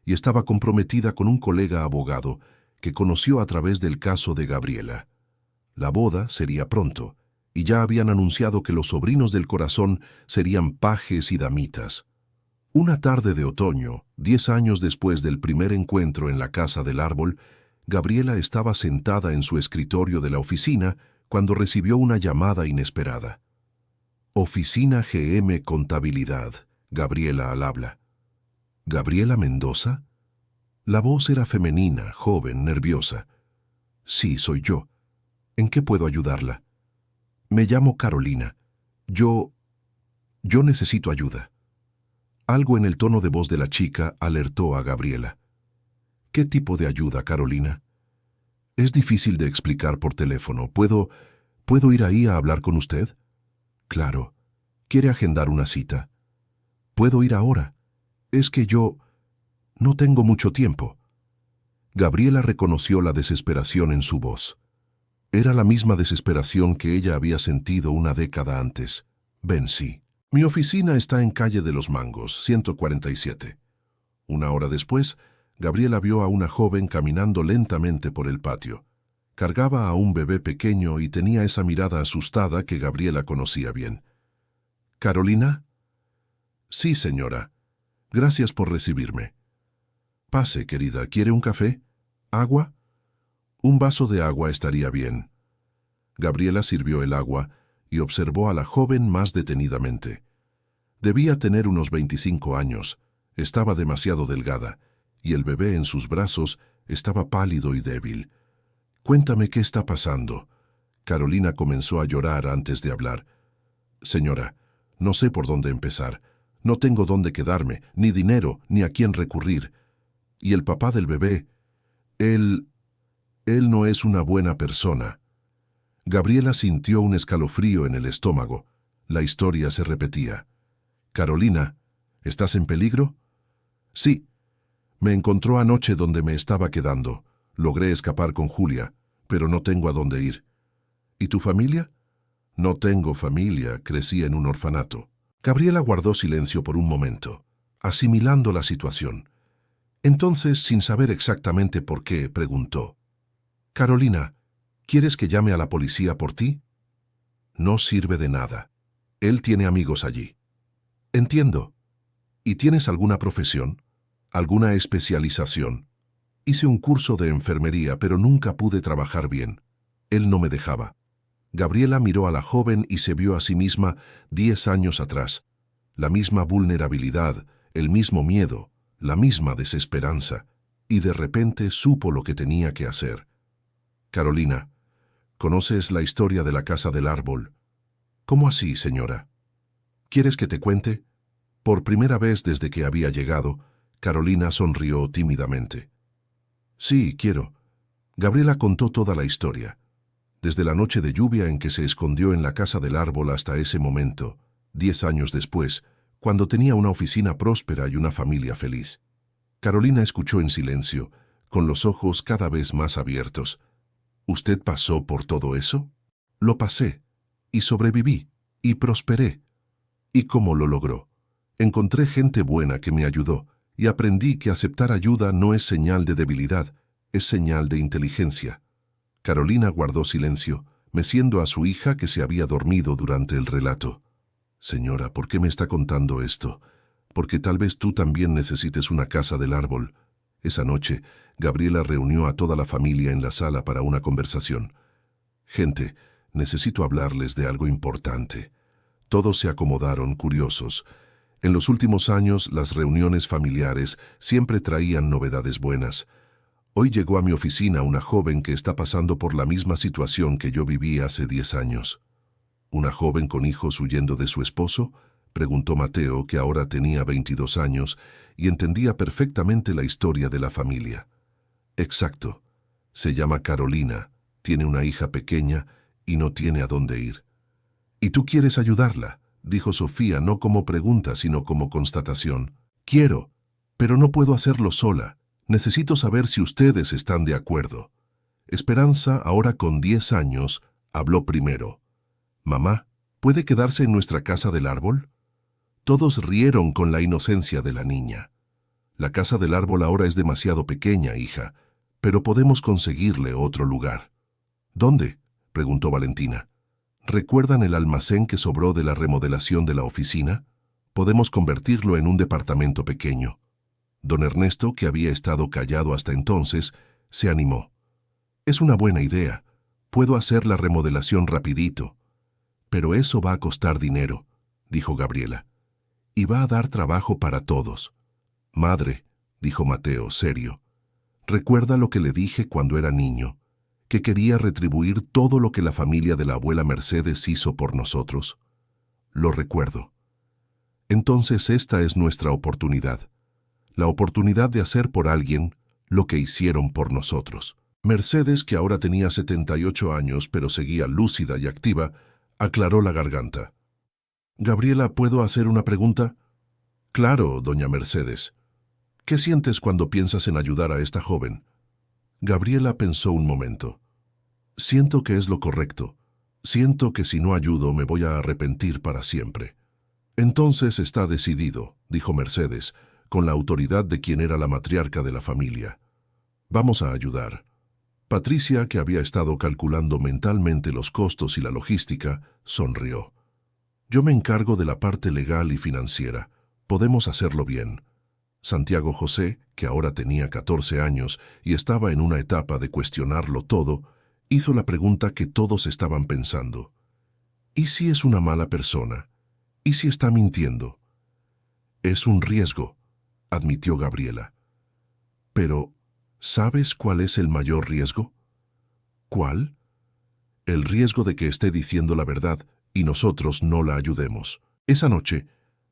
y estaba comprometida con un colega abogado que conoció a través del caso de Gabriela. La boda sería pronto, y ya habían anunciado que los sobrinos del corazón serían pajes y damitas. Una tarde de otoño, 10 años después del primer encuentro en la Casa del Árbol, Gabriela estaba sentada en su escritorio de la oficina cuando recibió una llamada inesperada. Oficina GM Contabilidad, Gabriela al habla. ¿Gabriela Mendoza? La voz era femenina, joven, nerviosa. Sí, soy yo. ¿En qué puedo ayudarla? Me llamo Carolina. Yo necesito ayuda. Algo en el tono de voz de la chica alertó a Gabriela. ¿Qué tipo de ayuda, Carolina? Es difícil de explicar por teléfono. ¿Puedo ir ahí a hablar con usted? Claro. ¿Quiere agendar una cita? ¿Puedo ir ahora? Es que yo no tengo mucho tiempo. Gabriela reconoció la desesperación en su voz. Era la misma desesperación que ella había sentido una década antes. Ven, sí. Mi oficina está en Calle de los Mangos, 147. Una hora después, Gabriela vio a una joven caminando lentamente por el patio. Cargaba a un bebé pequeño y tenía esa mirada asustada que Gabriela conocía bien. ¿Carolina? Sí, señora. Gracias por recibirme. Pase, querida. ¿Quiere un café? ¿Agua? Un vaso de agua estaría bien. Gabriela sirvió el agua y observó a la joven más detenidamente. Debía tener unos 25 años, estaba demasiado delgada, y el bebé en sus brazos estaba pálido y débil. Cuéntame qué está pasando. Carolina comenzó a llorar antes de hablar. Señora, no sé por dónde empezar. No tengo dónde quedarme, ni dinero, ni a quién recurrir. Y el papá del bebé, él no es una buena persona. Gabriela sintió un escalofrío en el estómago. La historia se repetía. Carolina, ¿estás en peligro? Sí. Me encontró anoche donde me estaba quedando. Logré escapar con Julia, pero no tengo a dónde ir. ¿Y tu familia? No tengo familia, crecí en un orfanato. Gabriela guardó silencio por un momento, asimilando la situación. Entonces, sin saber exactamente por qué, preguntó. Carolina, ¿quieres que llame a la policía por ti? No sirve de nada. Él tiene amigos allí. Entiendo. ¿Y tienes alguna profesión? ¿Alguna especialización? Hice un curso de enfermería, pero nunca pude trabajar bien. Él no me dejaba. Gabriela miró a la joven y se vio a sí misma 10 años atrás. La misma vulnerabilidad, el mismo miedo, la misma desesperanza, y de repente supo lo que tenía que hacer. Carolina, ¿conoces la historia de la Casa del Árbol? ¿Cómo así, señora? ¿Quieres que te cuente? Por primera vez desde que había llegado, Carolina sonrió tímidamente. Sí, quiero. Gabriela contó toda la historia. Desde la noche de lluvia en que se escondió en la Casa del Árbol hasta ese momento, 10 años después, cuando tenía una oficina próspera y una familia feliz. Carolina escuchó en silencio, con los ojos cada vez más abiertos. ¿Usted pasó por todo eso? Lo pasé, y sobreviví, y prosperé. ¿Y cómo lo logró? Encontré gente buena que me ayudó, y aprendí que aceptar ayuda no es señal de debilidad, es señal de inteligencia. Carolina guardó silencio, meciendo a su hija que se había dormido durante el relato. Señora, ¿por qué me está contando esto? Porque tal vez tú también necesites una casa del árbol. Esa noche, Gabriela reunió a toda la familia en la sala para una conversación. «Gente, necesito hablarles de algo importante». Todos se acomodaron, curiosos. En los últimos años, las reuniones familiares siempre traían novedades buenas. Hoy llegó a mi oficina una joven que está pasando por la misma situación que yo viví hace 10 años. ¿Una joven con hijos huyendo de su esposo?, preguntó Mateo, que ahora tenía 22 años y entendía perfectamente la historia de la familia. Exacto. Se llama Carolina, tiene una hija pequeña y no tiene a dónde ir. «¿Y tú quieres ayudarla?», dijo Sofía, no como pregunta, sino como constatación. «Quiero, pero no puedo hacerlo sola. Necesito saber si ustedes están de acuerdo». Esperanza, ahora con 10 años, habló primero. «Mamá, ¿puede quedarse en nuestra casa del árbol?». Todos rieron con la inocencia de la niña. «La casa del árbol ahora es demasiado pequeña, hija, pero podemos conseguirle otro lugar». «¿Dónde?», preguntó Valentina. «¿Recuerdan el almacén que sobró de la remodelación de la oficina? Podemos convertirlo en un departamento pequeño». Don Ernesto, que había estado callado hasta entonces, se animó. «Es una buena idea. Puedo hacer la remodelación rapidito». «Pero eso va a costar dinero», dijo Gabriela. «Y va a dar trabajo para todos». «Madre», dijo Mateo, serio, «¿recuerda lo que le dije cuando era niño? Que quería retribuir todo lo que la familia de la abuela Mercedes hizo por nosotros». «Lo recuerdo». «Entonces esta es nuestra oportunidad. La oportunidad de hacer por alguien lo que hicieron por nosotros». Mercedes, que ahora tenía 78 años, pero seguía lúcida y activa, aclaró la garganta. «Gabriela, ¿puedo hacer una pregunta?». «Claro, doña Mercedes. ¿Qué sientes cuando piensas en ayudar a esta joven?». Gabriela pensó un momento. «Siento que es lo correcto. Siento que si no ayudo me voy a arrepentir para siempre». «Entonces está decidido», dijo Mercedes, con la autoridad de quien era la matriarca de la familia. «Vamos a ayudar». Patricia, que había estado calculando mentalmente los costos y la logística, sonrió. «Yo me encargo de la parte legal y financiera. Podemos hacerlo bien». Santiago José, que ahora tenía 14 años y estaba en una etapa de cuestionarlo todo, hizo la pregunta que todos estaban pensando. ¿Y si es una mala persona? ¿Y si está mintiendo? «Es un riesgo», admitió Gabriela. «Pero, ¿sabes cuál es el mayor riesgo?». «¿Cuál?». «El riesgo de que esté diciendo la verdad y nosotros no la ayudemos». Esa noche,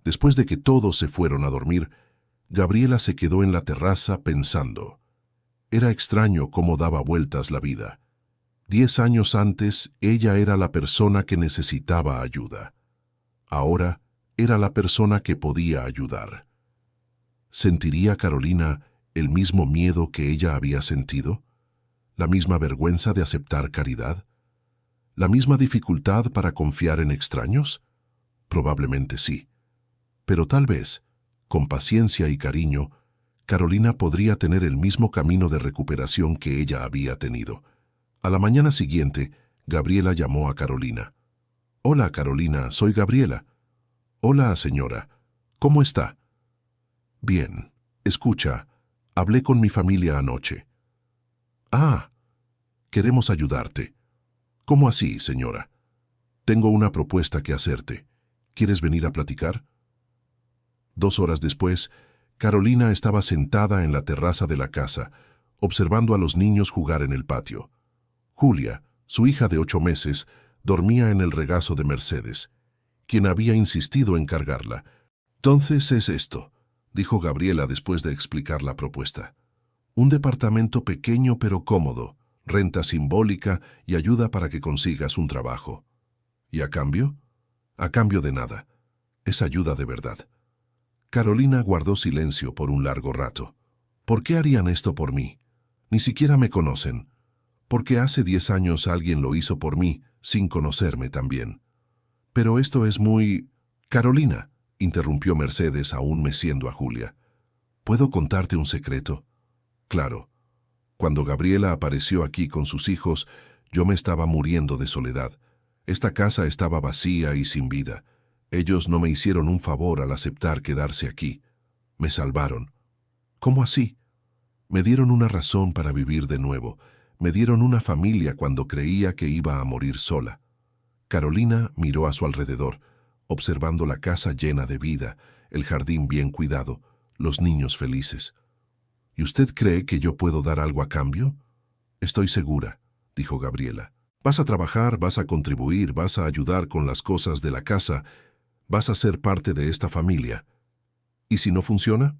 después de que todos se fueron a dormir, Gabriela se quedó en la terraza pensando. Era extraño cómo daba vueltas la vida. 10 años antes, ella era la persona que necesitaba ayuda. Ahora, era la persona que podía ayudar. ¿Sentiría Carolina el mismo miedo que ella había sentido? ¿La misma vergüenza de aceptar caridad? ¿La misma dificultad para confiar en extraños? Probablemente sí. Pero tal vez, con paciencia y cariño, Carolina podría tener el mismo camino de recuperación que ella había tenido. A la mañana siguiente, Gabriela llamó a Carolina. «Hola, Carolina, soy Gabriela». «Hola, señora. ¿Cómo está?». «Bien. Escucha, hablé con mi familia anoche». «Ah, queremos ayudarte». «¿Cómo así, señora?». «Tengo una propuesta que hacerte. ¿Quieres venir a platicar?». 2 horas después, Carolina estaba sentada en la terraza de la casa, observando a los niños jugar en el patio. Julia, su hija de 8 meses, dormía en el regazo de Mercedes, quien había insistido en cargarla. «Entonces es esto», dijo Gabriela después de explicar la propuesta. «Un departamento pequeño pero cómodo, renta simbólica y ayuda para que consigas un trabajo». «¿Y a cambio?». «A cambio de nada. Es ayuda de verdad». Carolina guardó silencio por un largo rato. «¿Por qué harían esto por mí? Ni siquiera me conocen. Porque hace 10 años alguien lo hizo por mí, sin conocerme también». «Pero esto es muy...». «Carolina», interrumpió Mercedes aún meciendo a Julia. «¿Puedo contarte un secreto?». «Claro. Cuando Gabriela apareció aquí con sus hijos, yo me estaba muriendo de soledad. Esta casa estaba vacía y sin vida. Ellos no me hicieron un favor al aceptar quedarse aquí. Me salvaron». «¿Cómo así?». Me dieron una razón para vivir de nuevo. Me dieron una familia cuando creía que iba a morir sola. Carolina miró a su alrededor, observando la casa llena de vida, el jardín bien cuidado, los niños felices. ¿Y usted cree que yo puedo dar algo a cambio? Estoy segura, dijo Gabriela. Vas a trabajar, vas a contribuir, vas a ayudar con las cosas de la casa, vas a ser parte de esta familia. ¿Y si no funciona?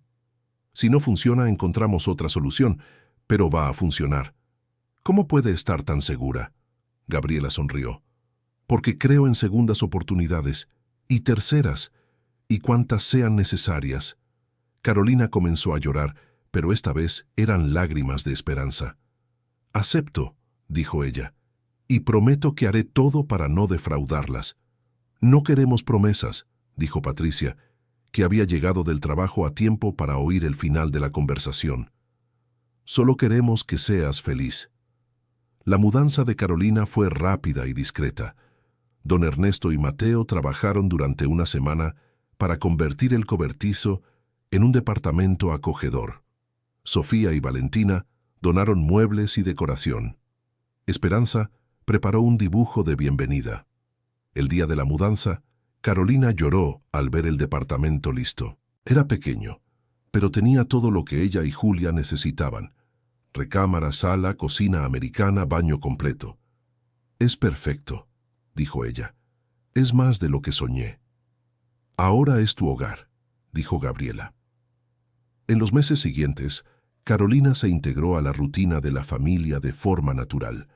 Si no funciona, encontramos otra solución, pero va a funcionar. ¿Cómo puede estar tan segura? Gabriela sonrió. Porque creo en segundas oportunidades, y terceras, y cuantas sean necesarias. Carolina comenzó a llorar, pero esta vez eran lágrimas de esperanza. Acepto, dijo ella, y prometo que haré todo para no defraudarlas. No queremos promesas, dijo Patricia, que había llegado del trabajo a tiempo para oír el final de la conversación. Solo queremos que seas feliz. La mudanza de Carolina fue rápida y discreta. Don Ernesto y Mateo trabajaron durante una semana para convertir el cobertizo en un departamento acogedor. Sofía y Valentina donaron muebles y decoración. Esperanza preparó un dibujo de bienvenida. El día de la mudanza, Carolina lloró al ver el departamento listo. Era pequeño, pero tenía todo lo que ella y Julia necesitaban. Recámara, sala, cocina americana, baño completo. Es perfecto, dijo ella. Es más de lo que soñé. Ahora es tu hogar, dijo Gabriela. En los meses siguientes, Carolina se integró a la rutina de la familia de forma natural.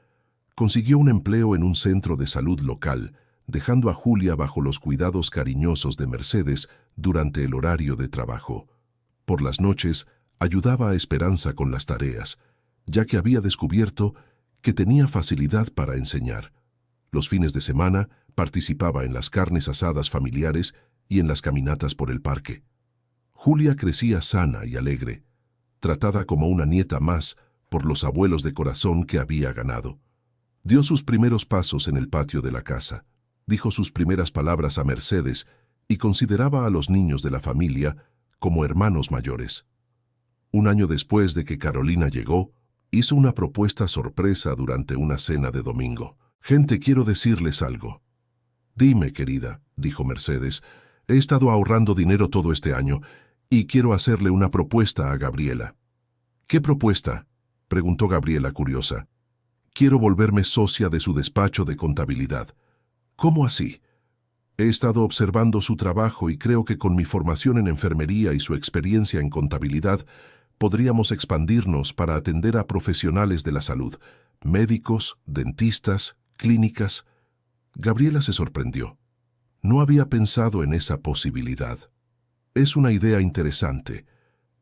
Consiguió un empleo en un centro de salud local, dejando a Julia bajo los cuidados cariñosos de Mercedes durante el horario de trabajo. Por las noches, ayudaba a Esperanza con las tareas, ya que había descubierto que tenía facilidad para enseñar. Los fines de semana participaba en las carnes asadas familiares y en las caminatas por el parque. Julia crecía sana y alegre, tratada como una nieta más por los abuelos de corazón que había ganado. Dio sus primeros pasos en el patio de la casa, dijo sus primeras palabras a Mercedes y consideraba a los niños de la familia como hermanos mayores. Un año después de que Carolina llegó, hizo una propuesta sorpresa durante una cena de domingo. «Gente, quiero decirles algo». «Dime, querida», dijo Mercedes, «he estado ahorrando dinero todo este año y quiero hacerle una propuesta a Gabriela». «¿Qué propuesta?», preguntó Gabriela curiosa. «Quiero volverme socia de su despacho de contabilidad». «¿Cómo así?». «He estado observando su trabajo y creo que con mi formación en enfermería y su experiencia en contabilidad podríamos expandirnos para atender a profesionales de la salud, médicos, dentistas, clínicas». Gabriela se sorprendió. No había pensado en esa posibilidad. Es una idea interesante,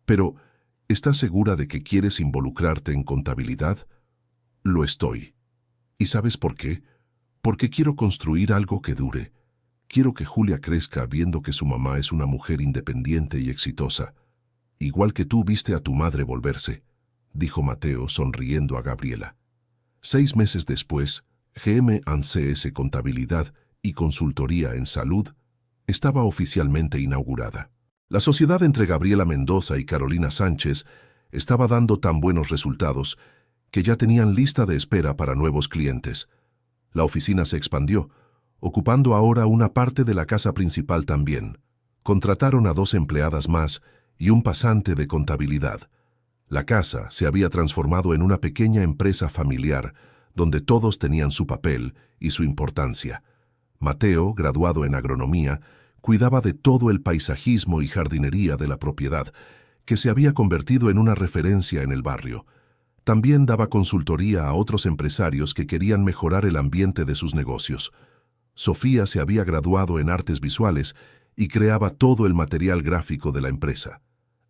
pero ¿estás segura de que quieres involucrarte en contabilidad? Lo estoy. ¿Y sabes por qué? Porque quiero construir algo que dure. Quiero que Julia crezca viendo que su mamá es una mujer independiente y exitosa. Igual que tú viste a tu madre volverse, dijo Mateo sonriendo a Gabriela. 6 meses después, GM&CS Contabilidad y Consultoría en Salud estaba oficialmente inaugurada. La sociedad entre Gabriela Mendoza y Carolina Sánchez estaba dando tan buenos resultados que ya tenían lista de espera para nuevos clientes. La oficina se expandió, ocupando ahora una parte de la casa principal también. Contrataron a 2 empleadas más y un pasante de contabilidad. La casa se había transformado en una pequeña empresa familiar donde todos tenían su papel y su importancia. Mateo, graduado en agronomía, cuidaba de todo el paisajismo y jardinería de la propiedad, que se había convertido en una referencia en el barrio. También daba consultoría a otros empresarios que querían mejorar el ambiente de sus negocios. Sofía se había graduado en artes visuales y creaba todo el material gráfico de la empresa,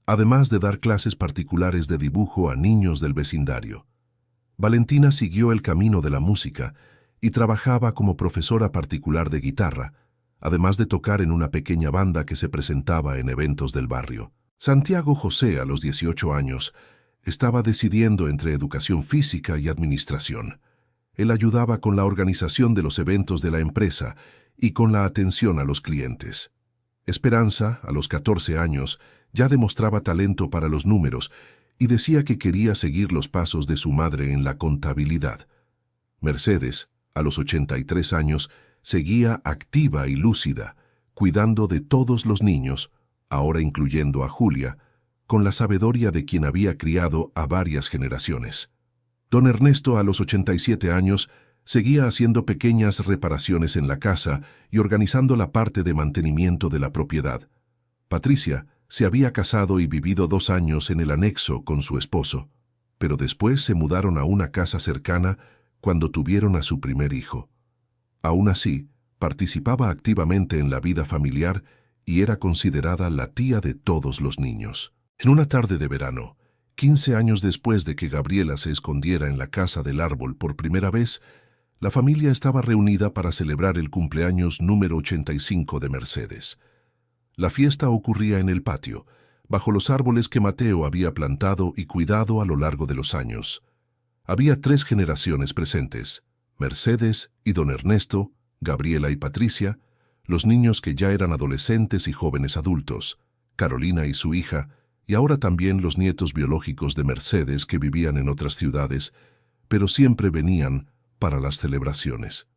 además de dar clases particulares de dibujo a niños del vecindario. Valentina siguió el camino de la música y trabajaba como profesora particular de guitarra, además de tocar en una pequeña banda que se presentaba en eventos del barrio. Santiago José, a los 18 años, estaba decidiendo entre educación física y administración. Él ayudaba con la organización de los eventos de la empresa y con la atención a los clientes. Esperanza, a los 14 años, ya demostraba talento para los números y decía que quería seguir los pasos de su madre en la contabilidad. Mercedes, a los 83 años, seguía activa y lúcida, cuidando de todos los niños, ahora incluyendo a Julia, con la sabiduría de quien había criado a varias generaciones. Don Ernesto, a los 87 años, seguía haciendo pequeñas reparaciones en la casa y organizando la parte de mantenimiento de la propiedad. Patricia se había casado y vivido 2 años en el anexo con su esposo, pero después se mudaron a una casa cercana cuando tuvieron a su primer hijo. Aún así, participaba activamente en la vida familiar y era considerada la tía de todos los niños. En una tarde de verano, 15 años después de que Gabriela se escondiera en la casa del árbol por primera vez, la familia estaba reunida para celebrar el cumpleaños número 85 de Mercedes. La fiesta ocurría en el patio, bajo los árboles que Mateo había plantado y cuidado a lo largo de los años. Había 3 generaciones presentes: Mercedes y don Ernesto, Gabriela y Patricia, los niños que ya eran adolescentes y jóvenes adultos, Carolina y su hija, y ahora también los nietos biológicos de Mercedes que vivían en otras ciudades, pero siempre venían para las celebraciones.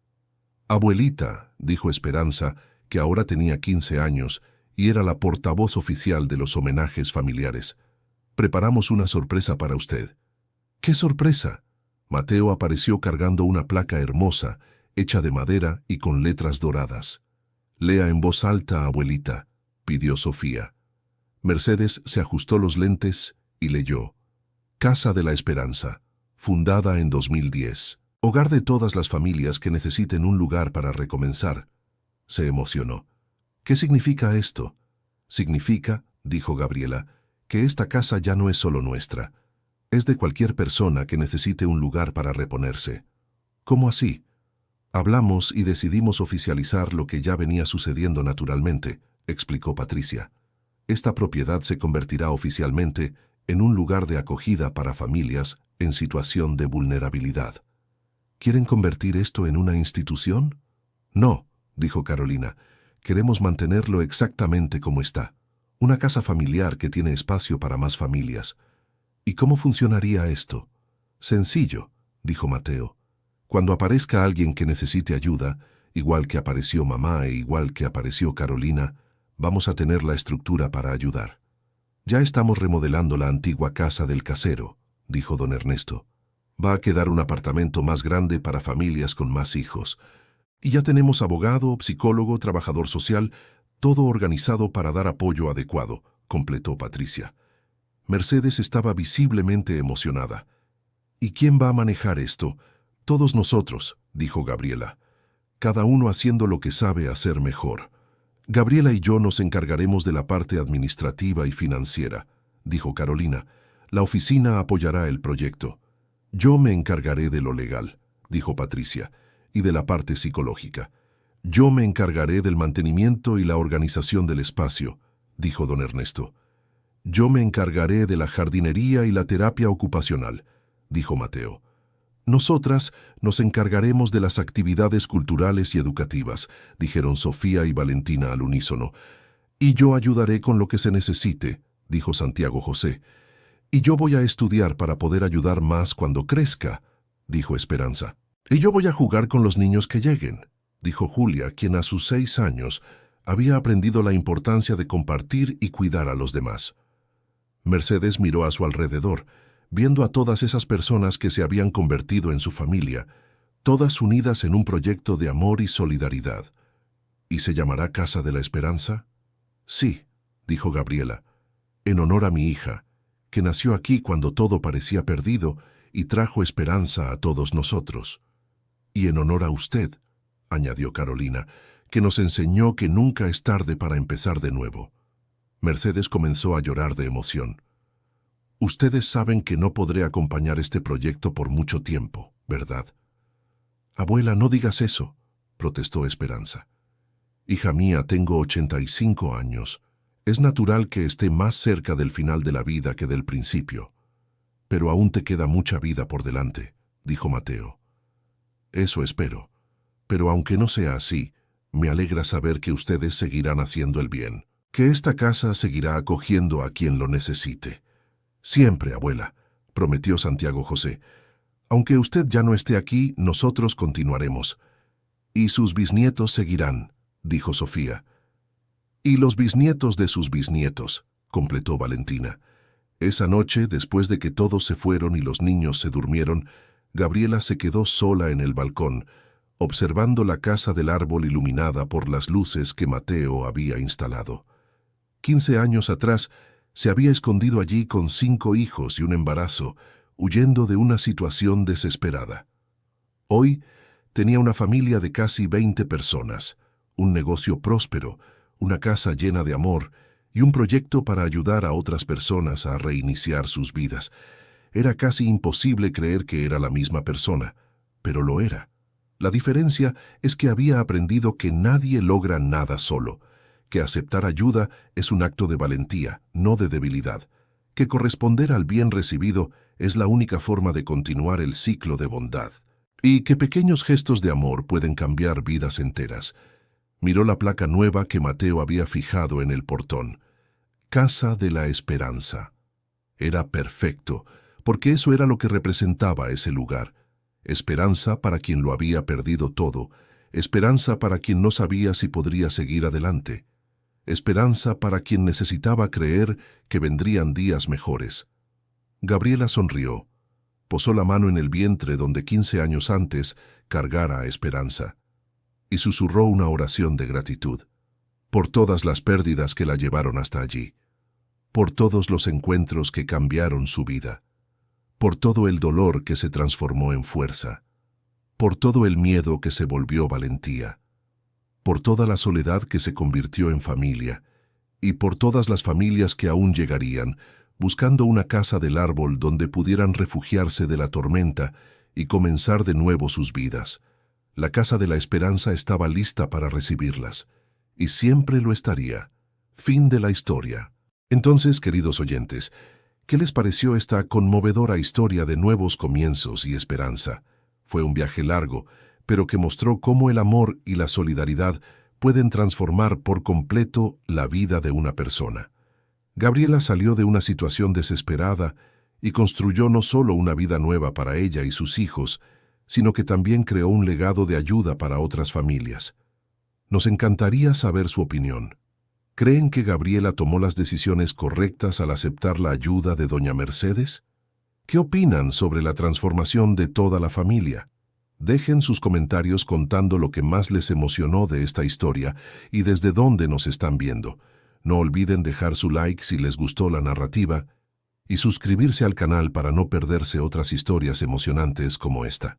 «Abuelita», dijo Esperanza, que ahora tenía 15 años y era la portavoz oficial de los homenajes familiares, «preparamos una sorpresa para usted». «¿Qué sorpresa?». Mateo apareció cargando una placa hermosa, hecha de madera y con letras doradas. «Lea en voz alta, abuelita», pidió Sofía. Mercedes se ajustó los lentes y leyó: «Casa de la Esperanza, fundada en 2010. Hogar de todas las familias que necesiten un lugar para recomenzar». Se emocionó. «¿Qué significa esto?». «Significa», dijo Gabriela, «que esta casa ya no es solo nuestra. Es de cualquier persona que necesite un lugar para reponerse». «¿Cómo así?». «Hablamos y decidimos oficializar lo que ya venía sucediendo naturalmente», explicó Patricia. «Esta propiedad se convertirá oficialmente en un lugar de acogida para familias en situación de vulnerabilidad». «¿Quieren convertir esto en una institución?». «No», dijo Carolina, «queremos mantenerlo exactamente como está. Una casa familiar que tiene espacio para más familias». «¿Y cómo funcionaría esto?». «Sencillo», dijo Mateo. «Cuando aparezca alguien que necesite ayuda, igual que apareció mamá e igual que apareció Carolina, vamos a tener la estructura para ayudar». «Ya estamos remodelando la antigua casa del casero», dijo don Ernesto. «Va a quedar un apartamento más grande para familias con más hijos. Y ya tenemos abogado, psicólogo, trabajador social, todo organizado para dar apoyo adecuado», completó Patricia. Mercedes estaba visiblemente emocionada. «¿Y quién va a manejar esto?». «Todos nosotros», dijo Gabriela. «Cada uno haciendo lo que sabe hacer mejor. Gabriela y yo nos encargaremos de la parte administrativa y financiera», dijo Carolina. «La oficina apoyará el proyecto». «Yo me encargaré de lo legal», dijo Patricia, «y de la parte psicológica». «Yo me encargaré del mantenimiento y la organización del espacio», dijo don Ernesto. «Yo me encargaré de la jardinería y la terapia ocupacional», dijo Mateo. «Nosotras nos encargaremos de las actividades culturales y educativas», dijeron Sofía y Valentina al unísono. «Y yo ayudaré con lo que se necesite», dijo Santiago José. «Y yo voy a estudiar para poder ayudar más cuando crezca», dijo Esperanza. «Y yo voy a jugar con los niños que lleguen», dijo Julia, quien a sus 6 años había aprendido la importancia de compartir y cuidar a los demás. Mercedes miró a su alrededor, viendo a todas esas personas que se habían convertido en su familia, todas unidas en un proyecto de amor y solidaridad. «¿Y se llamará Casa de la Esperanza?». «Sí», dijo Gabriela, «en honor a mi hija, que nació aquí cuando todo parecía perdido y trajo esperanza a todos nosotros». «Y en honor a usted», añadió Carolina, «que nos enseñó que nunca es tarde para empezar de nuevo». Mercedes comenzó a llorar de emoción. «Ustedes saben que no podré acompañar este proyecto por mucho tiempo, ¿verdad?». «Abuela, no digas eso», protestó Esperanza. «Hija mía, tengo 85 años. Es natural que esté más cerca del final de la vida que del principio. Pero aún te queda mucha vida por delante», dijo Mateo. «Eso espero. Pero aunque no sea así, me alegra saber que ustedes seguirán haciendo el bien, que esta casa seguirá acogiendo a quien lo necesite». Siempre, abuela, prometió Santiago José. Aunque usted ya no esté aquí, nosotros continuaremos. Y sus bisnietos seguirán, dijo Sofía. Y los bisnietos de sus bisnietos, completó Valentina. Esa noche, después de que todos se fueron y los niños se durmieron, Gabriela se quedó sola en el balcón, observando la casa del árbol iluminada por las luces que Mateo había instalado. 15 años atrás, se había escondido allí con 5 hijos y un embarazo, huyendo de una situación desesperada. Hoy tenía una familia de casi 20 personas, un negocio próspero, una casa llena de amor y un proyecto para ayudar a otras personas a reiniciar sus vidas. Era casi imposible creer que era la misma persona, pero lo era. La diferencia es que había aprendido que nadie logra nada solo, que aceptar ayuda es un acto de valentía, no de debilidad, que corresponder al bien recibido es la única forma de continuar el ciclo de bondad, y que pequeños gestos de amor pueden cambiar vidas enteras. Miró la placa nueva que Mateo había fijado en el portón. Casa de la Esperanza. Era perfecto, porque eso era lo que representaba ese lugar. Esperanza para quien lo había perdido todo, esperanza para quien no sabía si podría seguir adelante, esperanza para quien necesitaba creer que vendrían días mejores. Gabriela sonrió, posó la mano en el vientre donde 15 años antes cargara a Esperanza, y susurró una oración de gratitud, por todas las pérdidas que la llevaron hasta allí, por todos los encuentros que cambiaron su vida, por todo el dolor que se transformó en fuerza, por todo el miedo que se volvió valentía, por toda la soledad que se convirtió en familia, y por todas las familias que aún llegarían, buscando una casa del árbol donde pudieran refugiarse de la tormenta y comenzar de nuevo sus vidas. La casa de la esperanza estaba lista para recibirlas, y siempre lo estaría. Fin de la historia. Entonces, queridos oyentes, ¿qué les pareció esta conmovedora historia de nuevos comienzos y esperanza? Fue un viaje largo, pero que mostró cómo el amor y la solidaridad pueden transformar por completo la vida de una persona. Gabriela salió de una situación desesperada y construyó no solo una vida nueva para ella y sus hijos, sino que también creó un legado de ayuda para otras familias. Nos encantaría saber su opinión. ¿Creen que Gabriela tomó las decisiones correctas al aceptar la ayuda de doña Mercedes? ¿Qué opinan sobre la transformación de toda la familia? Dejen sus comentarios contando lo que más les emocionó de esta historia y desde dónde nos están viendo. No olviden dejar su like si les gustó la narrativa y suscribirse al canal para no perderse otras historias emocionantes como esta.